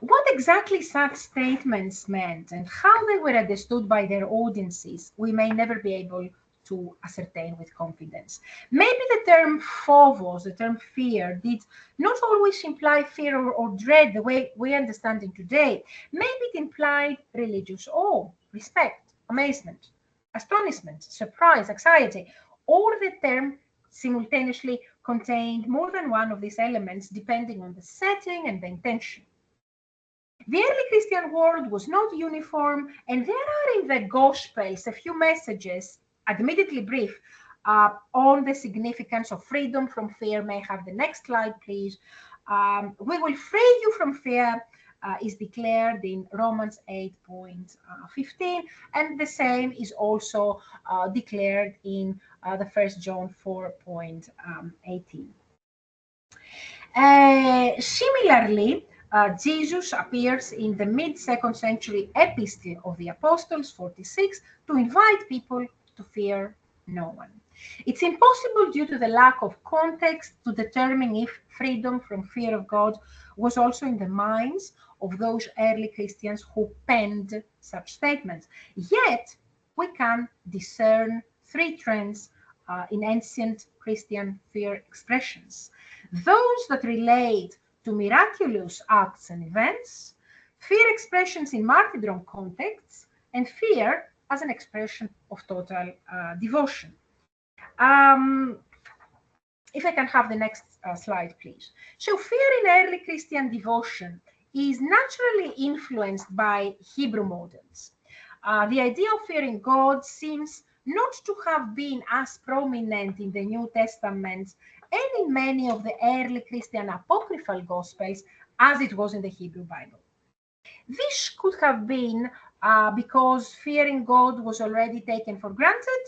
What exactly such statements meant and how they were understood by their audiences, we may never be able to ascertain with confidence. Maybe the term phobos, the term fear, did not always imply fear or dread the way we understand it today. Maybe it implied religious awe, respect, amazement, astonishment, surprise, anxiety, or the term simultaneously contained more than one of these elements depending on the setting and the intention. The early Christian world was not uniform, and there are in the Gospels a few messages, admittedly brief, on the significance of freedom from fear. May I have the next slide, please? We will free you from fear is declared in Romans 8.15, and the same is also declared in the 1 John 4.18. Similarly, Jesus appears in the mid-2nd century Epistle of the Apostles 46 to invite people to fear no one. It's impossible due to the lack of context to determine if freedom from fear of God was also in the minds of those early Christians who penned such statements. Yet, we can discern 3 trends in ancient Christian fear expressions. Those that relate to miraculous acts and events, fear expressions in martyrdom contexts, and fear as an expression of total devotion. If I can have the next slide, please. So fear in early Christian devotion is naturally influenced by Hebrew models. The idea of fearing God seems not to have been as prominent in the New Testament and in many of the early Christian apocryphal Gospels as it was in the Hebrew Bible. This could have been because fearing God was already taken for granted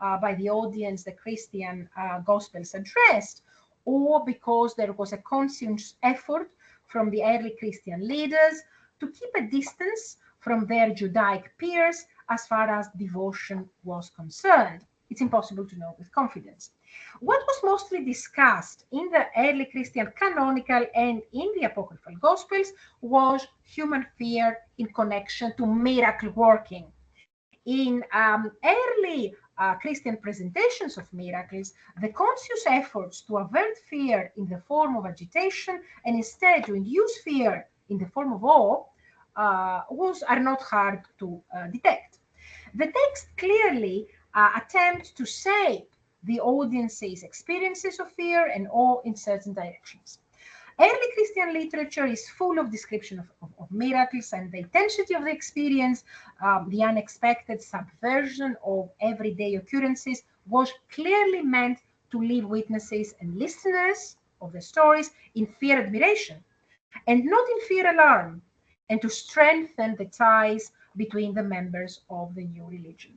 by the audience the Christian Gospels addressed, or because there was a conscious effort from the early Christian leaders to keep a distance from their Judaic peers as far as devotion was concerned. It's impossible to know with confidence. What was mostly discussed in the early Christian canonical and in the apocryphal Gospels was human fear in connection to miracle working. In early Christian presentations of miracles, the conscious efforts to avert fear in the form of agitation and instead to induce fear in the form of awe are not hard to detect. The text clearly attempts to shape the audience's experiences of fear and awe in certain directions. Early Christian literature is full of description of miracles, and the intensity of the experience, the unexpected subversion of everyday occurrences, was clearly meant to leave witnesses and listeners of the stories in fear admiration and not in fear alarm, and to strengthen the ties between the members of the new religion.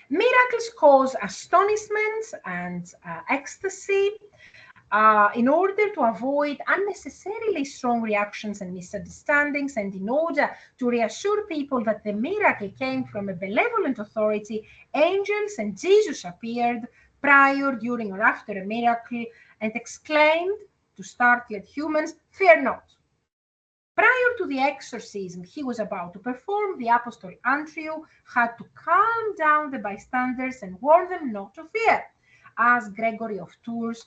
Miracles cause astonishment and ecstasy in order to avoid unnecessarily strong reactions and misunderstandings, and in order to reassure people that the miracle came from a benevolent authority. Angels and Jesus appeared prior, during, or after a miracle and exclaimed to startled humans, "Fear not." Prior to the exorcism he was about to perform, the apostle Andrew had to calm down the bystanders and warn them not to fear, as Gregory of Tours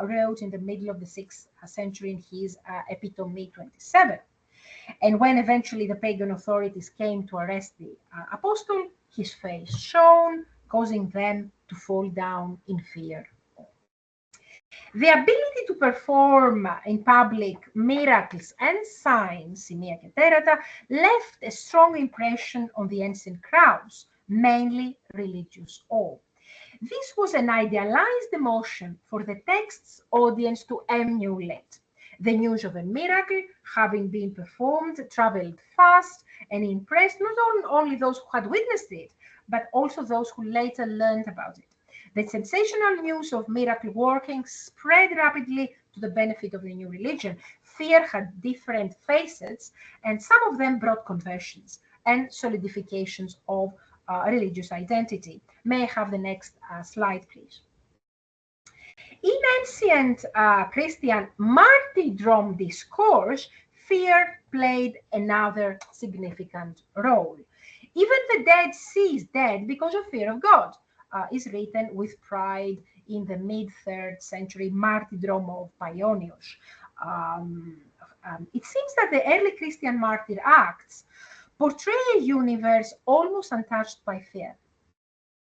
wrote in the middle of the 6th century in his Epitome 27. And when eventually the pagan authorities came to arrest the apostle, his face shone, causing them to fall down in fear. The ability to perform in public miracles and signs, simia caterata, left a strong impression on the ancient crowds, mainly religious awe. This was an idealized emotion for the text's audience to emulate. The news of a miracle having been performed traveled fast and impressed not only those who had witnessed it, but also those who later learned about it. The sensational news of miracle working spread rapidly to the benefit of the new religion. Fear had different facets, and some of them brought conversions and solidifications of religious identity. May I have the next slide, please? In ancient Christian martyrdom discourse, fear played another significant role. Even the dead ceased dead because of fear of God, is written with pride in the mid-3rd century martyrdom of Paionios. It seems that the early Christian martyr acts portray a universe almost untouched by fear,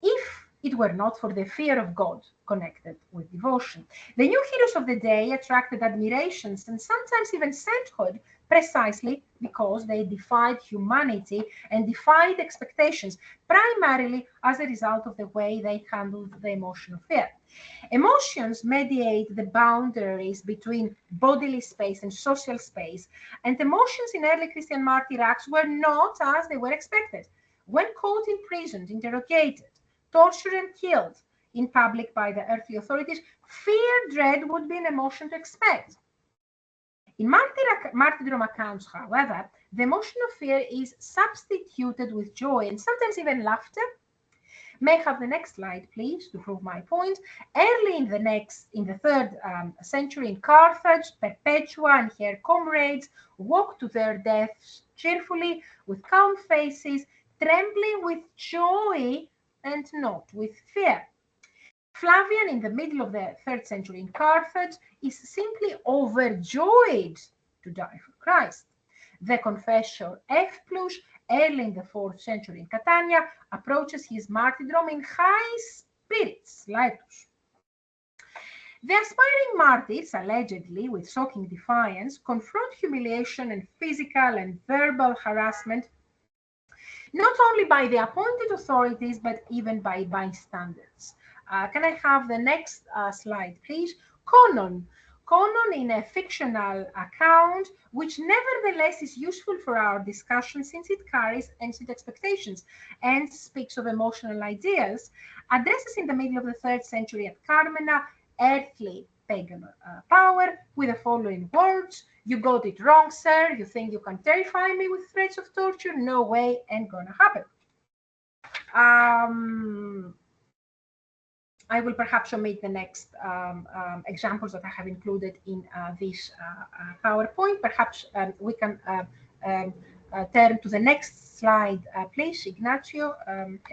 if it were not for the fear of God connected with devotion. The new heroes of the day attracted admirations and sometimes even sainthood precisely because they defied humanity and defied expectations, primarily as a result of the way they handled the emotion of fear. Emotions mediate the boundaries between bodily space and social space, and emotions in early Christian martyr acts were not as they were expected. When caught, imprisoned, interrogated, tortured, and killed in public by the earthly authorities, fear, dread would be an emotion to expect. In martyrdom accounts, however, the emotion of fear is substituted with joy and sometimes even laughter. May I have the next slide, please, to prove my point? Early in the 3rd century in Carthage, Perpetua and her comrades walked to their deaths cheerfully, with calm faces, trembling with joy and not with fear. Flavian, in the middle of the 3rd century in Carthage, is simply overjoyed to die for Christ. The confessor F. Plus, early in the 4th century in Catania, approaches his martyrdom in high spirits. The aspiring martyrs, allegedly with shocking defiance, confront humiliation and physical and verbal harassment, not only by the appointed authorities, but even by bystanders. Can I have the next slide, please? Conon in a fictional account, which nevertheless is useful for our discussion since it carries ancient expectations and speaks of emotional ideals, addresses in the middle of the 3rd century at Carmena earthly pagan power with the following words: "You got it wrong, sir. You think you can terrify me with threats of torture? No way, ain't gonna happen." I will perhaps omit the next examples that I have included in this PowerPoint. Perhaps we can turn to the next slide, please, Ignazio,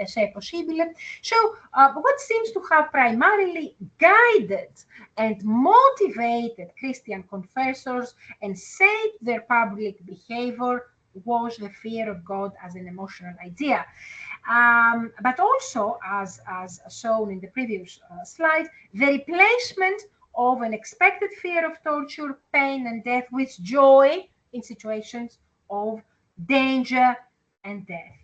se possibile. So what seems to have primarily guided and motivated Christian confessors and shaped their public behavior was the fear of God as an emotional idea. But also, as shown in the previous slide, the replacement of an expected fear of torture, pain, and death with joy in situations of danger and death.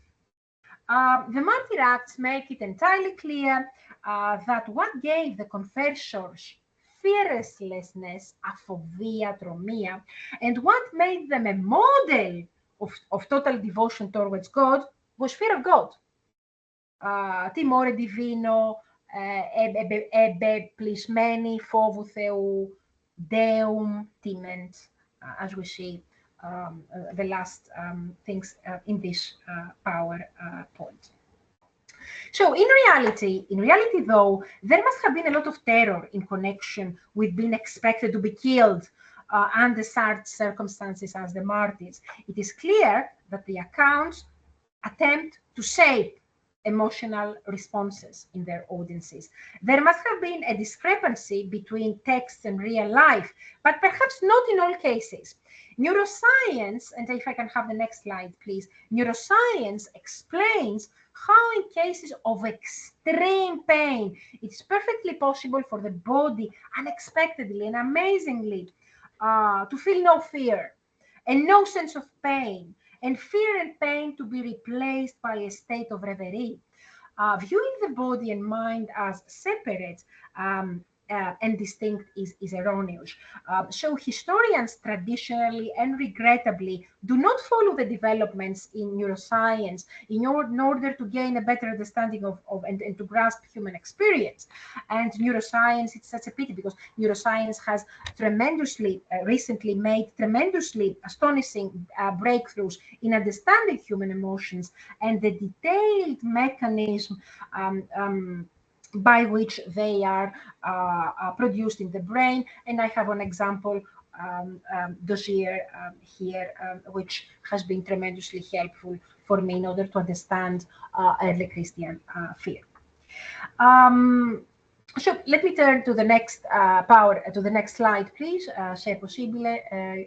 The Martyr Acts make it entirely clear that what gave the confessors fearlessness, aphobia, tromia, and what made them a model of total devotion towards God was fear of God. Timore divino, ebeplismeni phobou Theou, deum timent, as we see the last things in this PowerPoint. So in reality though, there must have been a lot of terror in connection with being expected to be killed under such circumstances as the martyrs. It is clear that the accounts attempt to shape emotional responses in their audiences. There must have been a discrepancy between text and real life, but perhaps not in all cases. Neuroscience, and if I can have the next slide, please. Neuroscience explains how in cases of extreme pain, it's perfectly possible for the body unexpectedly and amazingly to feel no fear and no sense of pain, and fear and pain to be replaced by a state of reverie. Viewing the body and mind as separate and distinct is erroneous. So historians traditionally and regrettably do not follow the developments in neuroscience in order to gain a better understanding of and to grasp human experience. And neuroscience, it's such a pity because neuroscience has tremendously recently made tremendously astonishing breakthroughs in understanding human emotions and the detailed mechanism by which they are produced in the brain. And I have an example dossier here, which has been tremendously helpful for me in order to understand early Christian fear. So let me turn to the next to the next slide, please. Se possibile,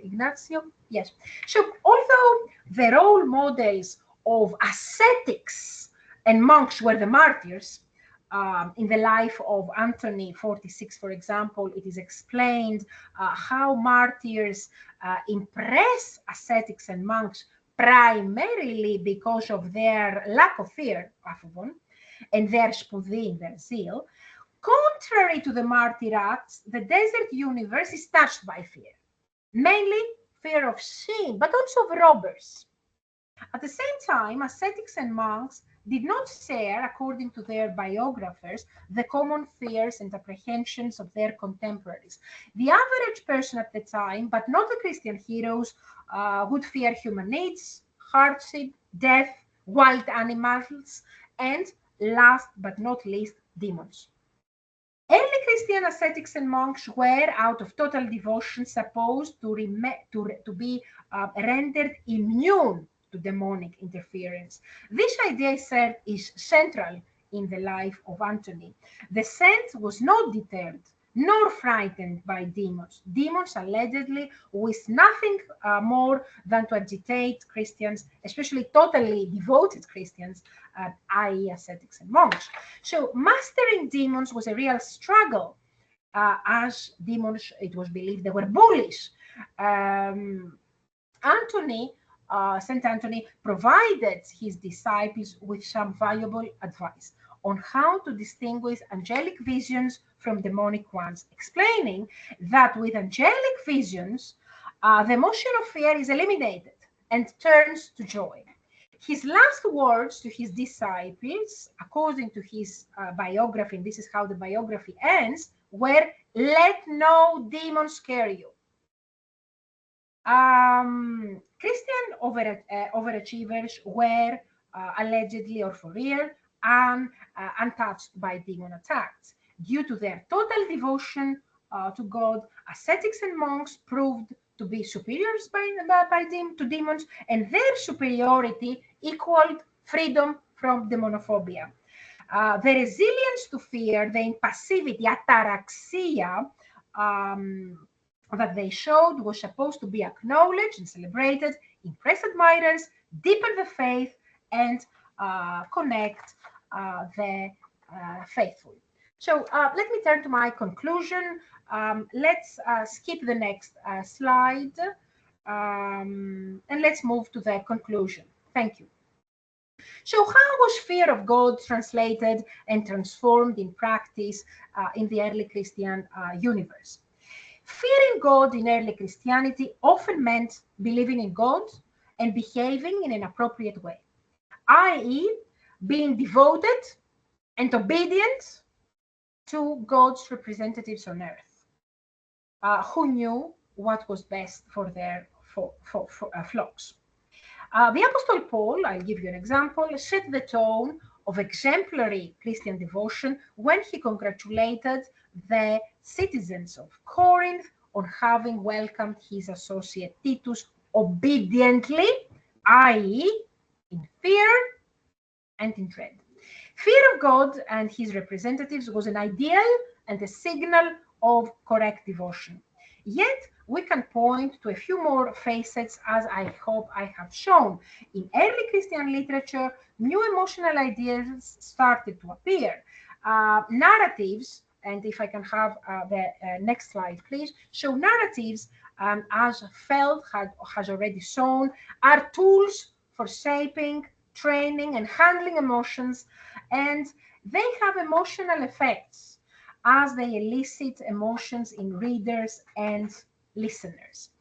Ignazio. Yes. So although the role models of ascetics and monks were the martyrs, in the life of Anthony 46, for example, it is explained how martyrs impress ascetics and monks primarily because of their lack of fear, aphobon, and their spudi, their zeal. Contrary to the martyr acts, the desert universe is touched by fear, mainly fear of sin, but also of robbers. At the same time, ascetics and monks did not share, according to their biographers, the common fears and apprehensions of their contemporaries. The average person at the time, but not the Christian heroes, would fear human needs, hardship, death, wild animals, and last but not least, demons. Early Christian ascetics and monks were, out of total devotion, supposed to be rendered immune to demonic interference. This idea is central in the life of Anthony. The saint was not deterred nor frightened by demons. Demons allegedly with nothing more than to agitate Christians, especially totally devoted Christians, i.e. ascetics and monks. So mastering demons was a real struggle as demons, it was believed they were bullies. Saint Anthony provided his disciples with some valuable advice on how to distinguish angelic visions from demonic ones, explaining that with angelic visions, the emotion of fear is eliminated and turns to joy. His last words to his disciples, according to his biography, and this is how the biography ends, were, "Let no demon scare you." Christian overachievers were allegedly or for real untouched by demon attacks. Due to their total devotion to God, ascetics and monks proved to be superiors to demons, and their superiority equaled freedom from demonophobia. The resilience to fear, the impassivity, ataraxia, that they showed was supposed to be acknowledged and celebrated, impress admirers, deepen the faith, and connect the faithful. So let me turn to my conclusion. Let's skip the next slide, and let's move to the conclusion. Thank you. So how was fear of God translated and transformed in practice in the early Christian universe? Fearing God in early Christianity often meant believing in God and behaving in an appropriate way, i.e., being devoted and obedient to God's representatives on earth, who knew what was best for their flocks. The Apostle Paul, I'll give you an example, set the tone of exemplary Christian devotion when he congratulated the citizens of Corinth on having welcomed his associate Titus obediently, i.e., in fear and in dread. Fear of God and his representatives was an ideal and a signal of correct devotion. Yet, we can point to a few more facets, as I hope I have shown. In early Christian literature, new emotional ideas started to appear. Narratives, and if I can have the next slide, please, show narratives, as Feld has already shown, are tools for shaping, training, and handling emotions, and they have emotional effects as they elicit emotions in readers and listeners.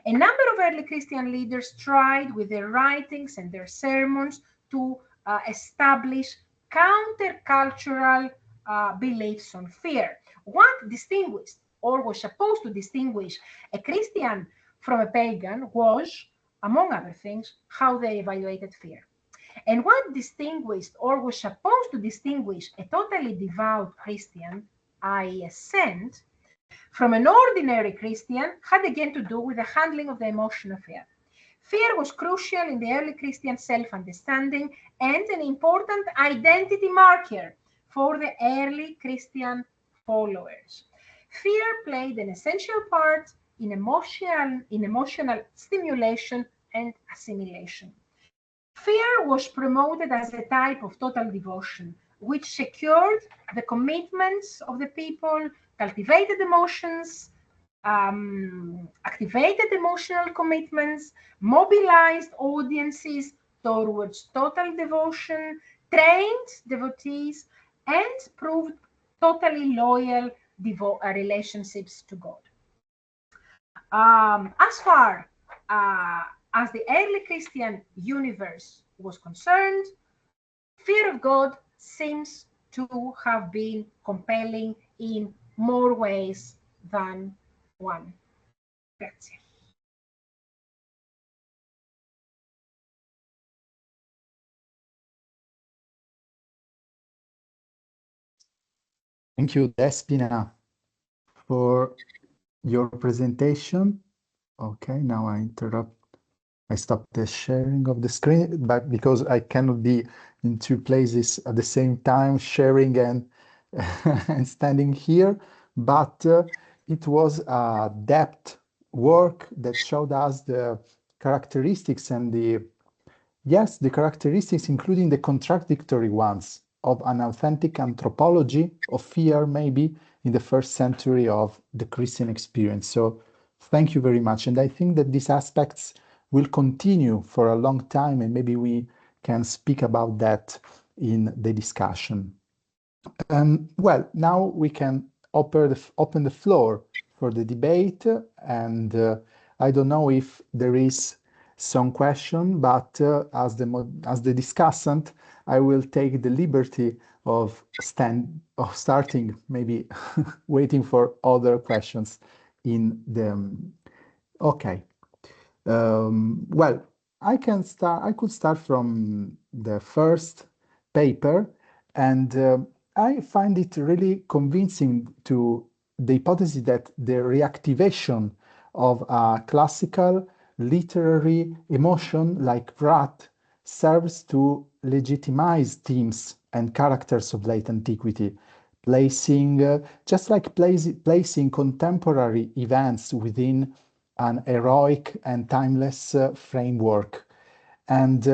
A number of early Christian leaders tried with their writings and their sermons to establish countercultural beliefs on fear. What distinguished, or was supposed to distinguish, a Christian from a pagan was, among other things, how they evaluated fear. And what distinguished, or was supposed to distinguish, a totally devout Christian, i.e. a saint, from an ordinary Christian had again to do with the handling of the emotion of fear. Fear was crucial in the early Christian self-understanding and an important identity marker for the early Christian followers. Fear played an essential part in emotional stimulation and assimilation. Fear was promoted as a type of total devotion, which secured the commitments of the people, cultivated emotions, activated emotional commitments, mobilized audiences towards total devotion, trained devotees, and proved totally loyal relationships to God. As far as the early Christian universe was concerned, fear of God seems to have been compelling in more ways than one. Grazie. Thank you, Despina, for your presentation. Okay, now I stop the sharing of the screen, but because I cannot be in two places at the same time, sharing and, and standing here, but it was a depth work that showed us the characteristics and the characteristics, including the contradictory ones of an authentic anthropology of fear, maybe in the first century of the Christian experience. So thank you very much. And I think that these aspects will continue for a long time, and maybe we can speak about that in the discussion. Well, now we can open the floor for the debate, and I don't know if there is some question, but as the discussant, I will take the liberty of starting, maybe waiting for other questions in the. Okay. Well, I could start from the first paper, and I find it really convincing to the hypothesis that the reactivation of a classical literary emotion like wrath serves to legitimize themes and characters of late antiquity, placing contemporary events within an heroic and timeless framework. And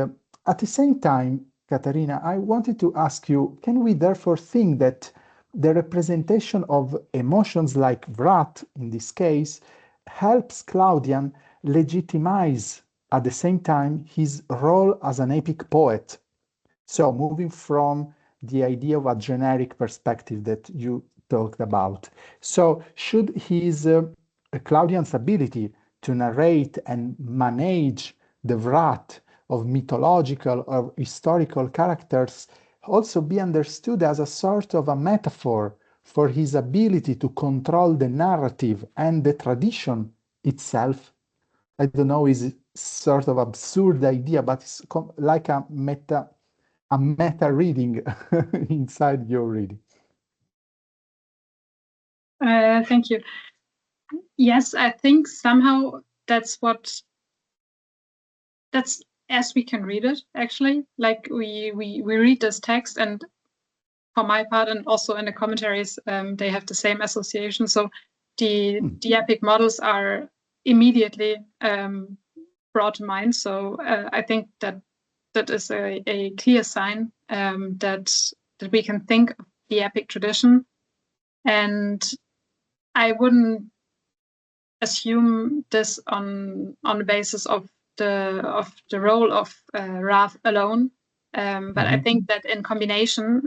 at the same time, Katharina, I wanted to ask you, can we therefore think that the representation of emotions like wrath, in this case, helps Claudian legitimize at the same time his role as an epic poet? So moving from the idea of a generic perspective that you talked about. So should his Claudian's ability to narrate and manage the wrath of mythological or historical characters also be understood as a sort of a metaphor for his ability to control the narrative and the tradition itself? I don't know, is sort of absurd idea, but it's like a meta reading inside your reading. Thank you. Yes, I think somehow that's as we can read it, actually. Like we read this text, and for my part, and also in the commentaries, they have the same association. So the epic models are immediately brought to mind. So I think that is a clear sign that we can think of the epic tradition. And I wouldn't assume this on the basis of the role of wrath alone, but I think that in combination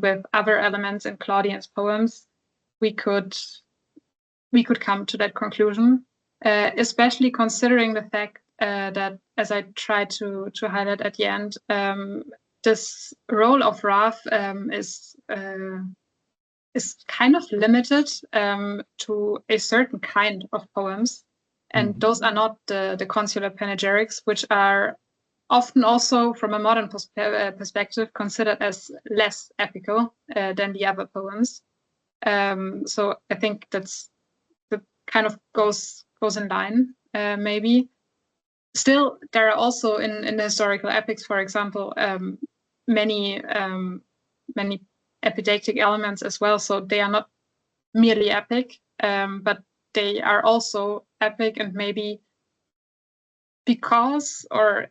with other elements in Claudian's poems, we could come to that conclusion, especially considering the fact that, as I tried to highlight at the end, this role of wrath is kind of limited to a certain kind of poems. And those are not the consular panegyrics, which are often also, from a modern perspective, considered as less epical than the other poems. So I think that kind of goes in line, maybe. Still, there are also in the historical epics, for example, many epidactic elements as well. So they are not merely epic, but they are also epic, and maybe because or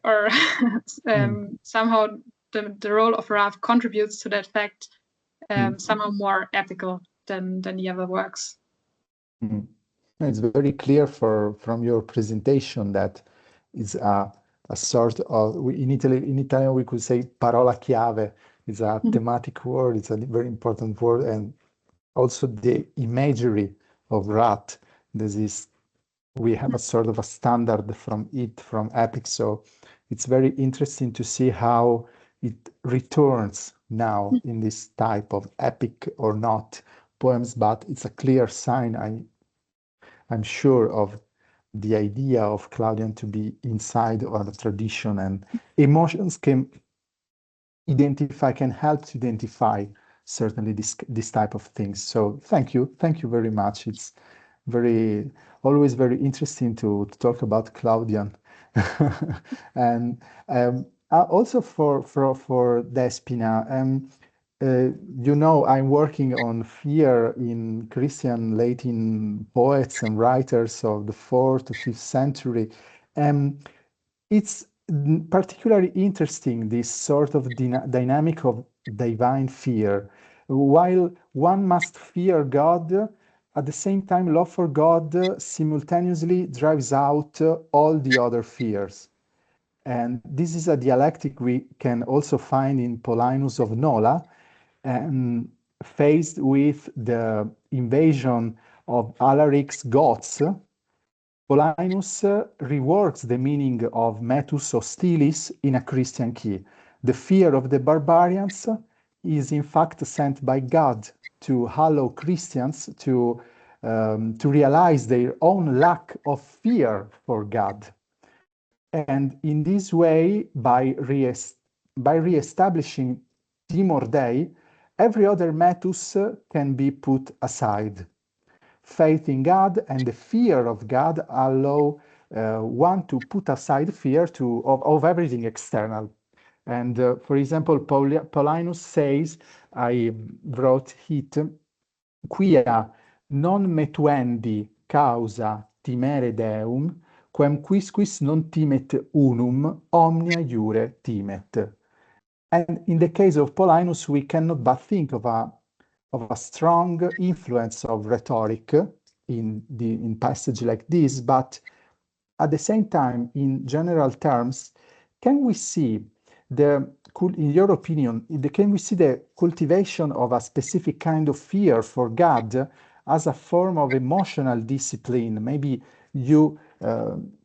somehow the role of wrath contributes to that fact, somehow more epical than the other works. It's very clear from your presentation that it's a sort of, in Italian we could say parola chiave. It's a thematic word, it's a very important word, and also the imagery of wrath. We have a sort of a standard from epic, so it's very interesting to see how it returns now in this type of epic or not poems, but it's a clear sign, I'm sure, of the idea of Claudian to be inside of a tradition, and emotions can help to identify certainly this type of things. So thank you very much. It's always very interesting to talk about Claudian. And also for Despina, I'm working on fear in Christian Latin poets and writers of the 4th to 5th century. It's particularly interesting, this sort of dynamic of divine fear. While one must fear God, at the same time, love for God simultaneously drives out all the other fears. And this is a dialectic we can also find in Paulinus of Nola, faced with the invasion of Alaric's Goths. Paulinus reworks the meaning of metus hostilis in a Christian key. The fear of the barbarians is in fact sent by God to hallow Christians to realize their own lack of fear for God. And in this way, by re-establishing timor Dei, every other metus can be put aside. Faith in God and the fear of God allow one to put aside fear of everything external. And for example, Paulinus says, I wrote it, quia non metuendi causa timere Deum, quem quisquis non timet unum, omnia iure timet. And in the case of Paulinus, we cannot but think of a strong influence of rhetoric in passage like this, but at the same time, in general terms, can we see in your opinion, can we see the cultivation of a specific kind of fear for God as a form of emotional discipline? Maybe you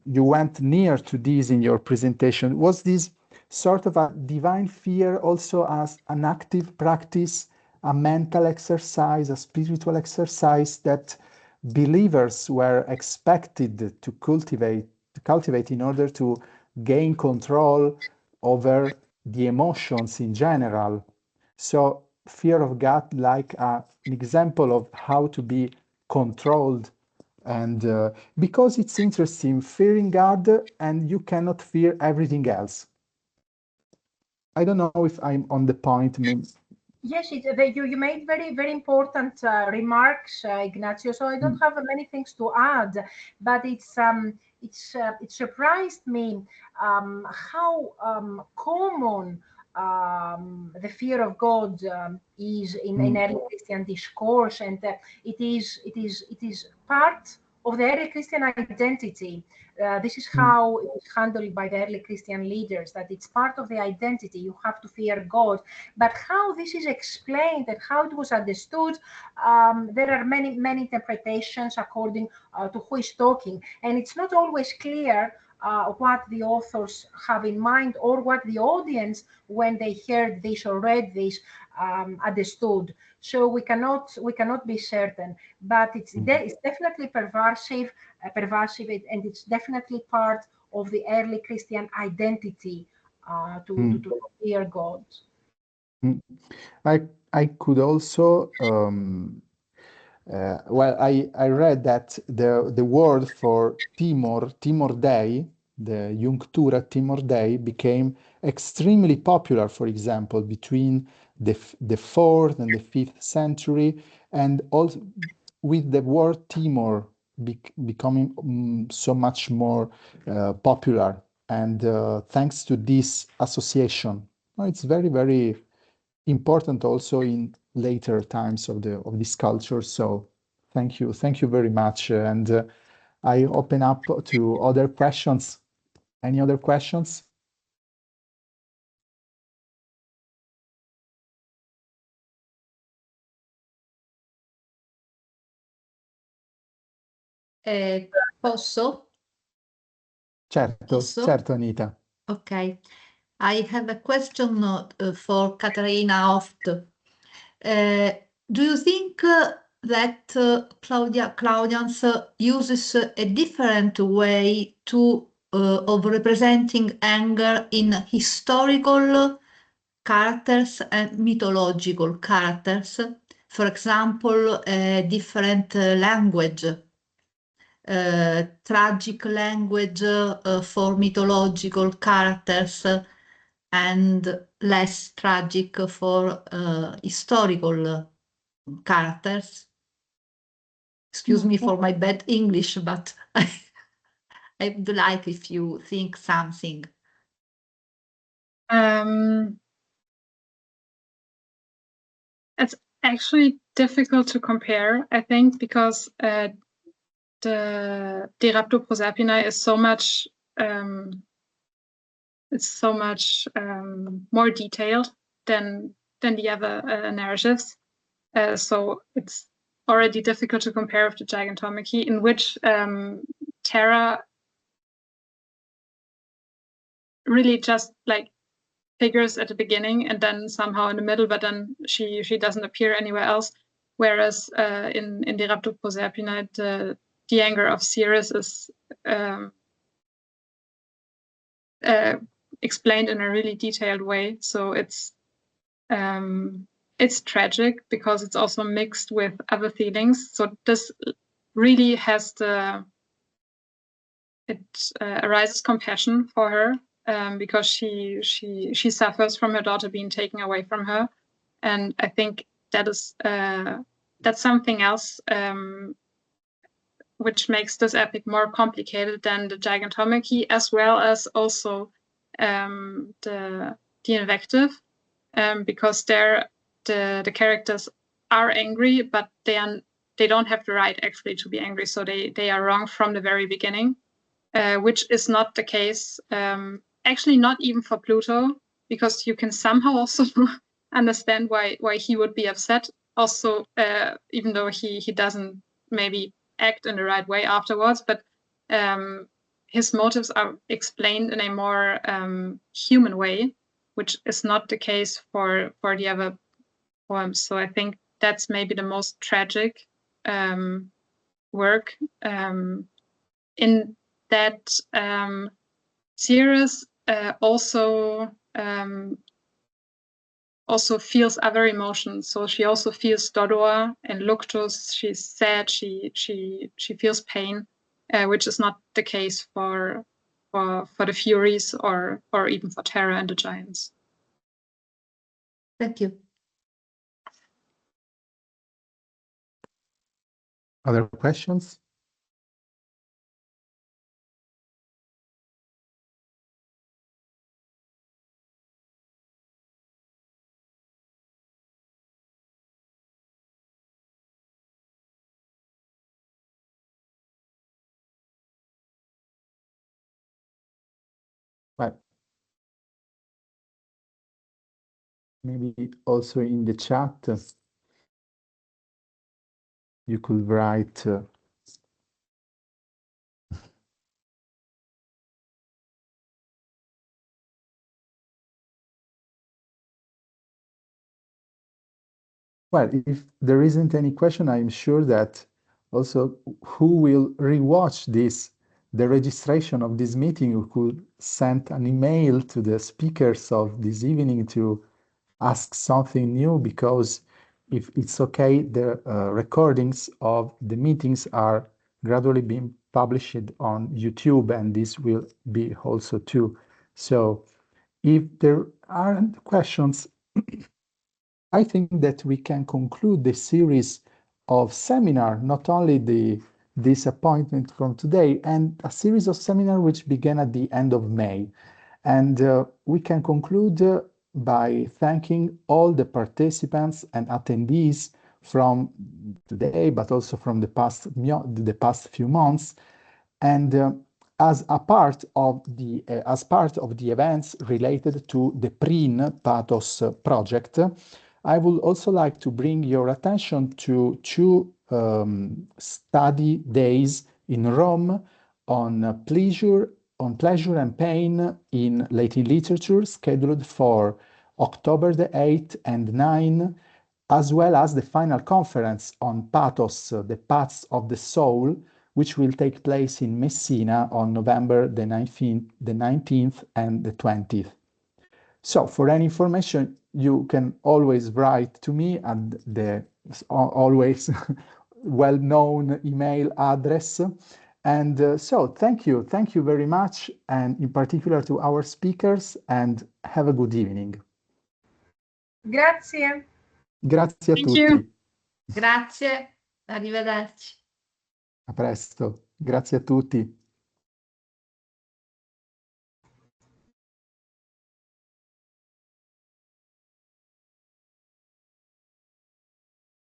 went near to this in your presentation. Was this sort of a divine fear also as an active practice, a mental exercise, a spiritual exercise that believers were expected to cultivate in order to gain control over the emotions in general? So fear of God like an example of how to be controlled. And because it's interesting, fearing God, and you cannot fear everything else. I don't know if I'm on the point. Yes, you made very, very important remarks, Ignazio. So I don't have many things to add, but it surprised me how common the fear of God is in early Christian discourse, and it is part of the early Christian identity. This is how it was handled by the early Christian leaders, that it's part of the identity. You have to fear God. But how this is explained and how it was understood, there are many interpretations according to who is talking. And it's not always clear what the authors have in mind, or what the audience, when they heard this or read this, understood. So we cannot be certain, but it's definitely pervasive, and it's definitely part of the early Christian identity to fear God. I could also well, I read that the word for timor Dei, the Junctura timor Dei, became extremely popular, for example, between the 4th and the 5th century, and also with the word timor becoming so much more popular, and thanks to this association. It's very, very important also in later times of this culture. So thank you very much, and I open up to other questions. Any other questions? Posso? Certo, Anita. Okay. I have a question for Katharina OFT. Do you think that Claudian uses a different way of representing anger in historical characters and mythological characters? For example, a different language, tragic language for mythological characters, and less tragic for historical characters. Excuse me for my bad English, but I would like if you think something It's actually difficult to compare, I think, because the De Rapto Proserpinae is so much more detailed than the other narratives. So it's already difficult to compare with the Gigantomachy, in which Terra really just like figures at the beginning and then somehow in the middle, but then she doesn't appear anywhere else. Whereas in De Rapto Proserpinae, the anger of Ceres is explained in a really detailed way. So it's tragic because it's also mixed with other feelings. So this really has arises compassion for her, because she suffers from her daughter being taken away from her, and I think that is that's something else which makes this epic more complicated than the Gigantomachy, as well as also the invective, because the characters are angry, but they don't have the right actually to be angry, so they are wrong from the very beginning, which is not the case. Actually, not even for Pluto, because you can somehow also understand why he would be upset. Also, even though he doesn't maybe act in the right way afterwards, but his motives are explained in a more human way, which is not the case for the other poems. So I think that's maybe the most tragic work, in that Ceres also feels other emotions. So she also feels Dodor and Luctus. She's sad. She feels pain, which is not the case for the Furies or even for Terra and the Giants. Thank you. Other questions? Well, maybe also in the chat, you could write well, if there isn't any question, I'm sure that also who will rewatch the registration of this meeting, who could send an email to the speakers of this evening to ask something new, because if it's okay, the recordings of the meetings are gradually being published on YouTube, and this will be also too. So if there aren't questions, I think that we can conclude the series of seminar, not only this appointment from today, and a series of seminar which began at the end of May. And we can conclude by thanking all the participants and attendees from today, but also from the past few months. And as part of the events related to the PRIN PATHOS project, I would also like to bring your attention to two study days in Rome on pleasure and pain in Latin literature, scheduled for October the 8th and 9th, as well as the final conference on PATHOS, the Paths of the Soul, which will take place in Messina on November the 19th and the 20th. So for any information, you can always write to me at the always well-known email address. And so thank you very much, and in particular to our speakers, and have a good evening. Grazie. Grazie a tutti. You. Grazie, arrivederci. A presto, grazie a tutti.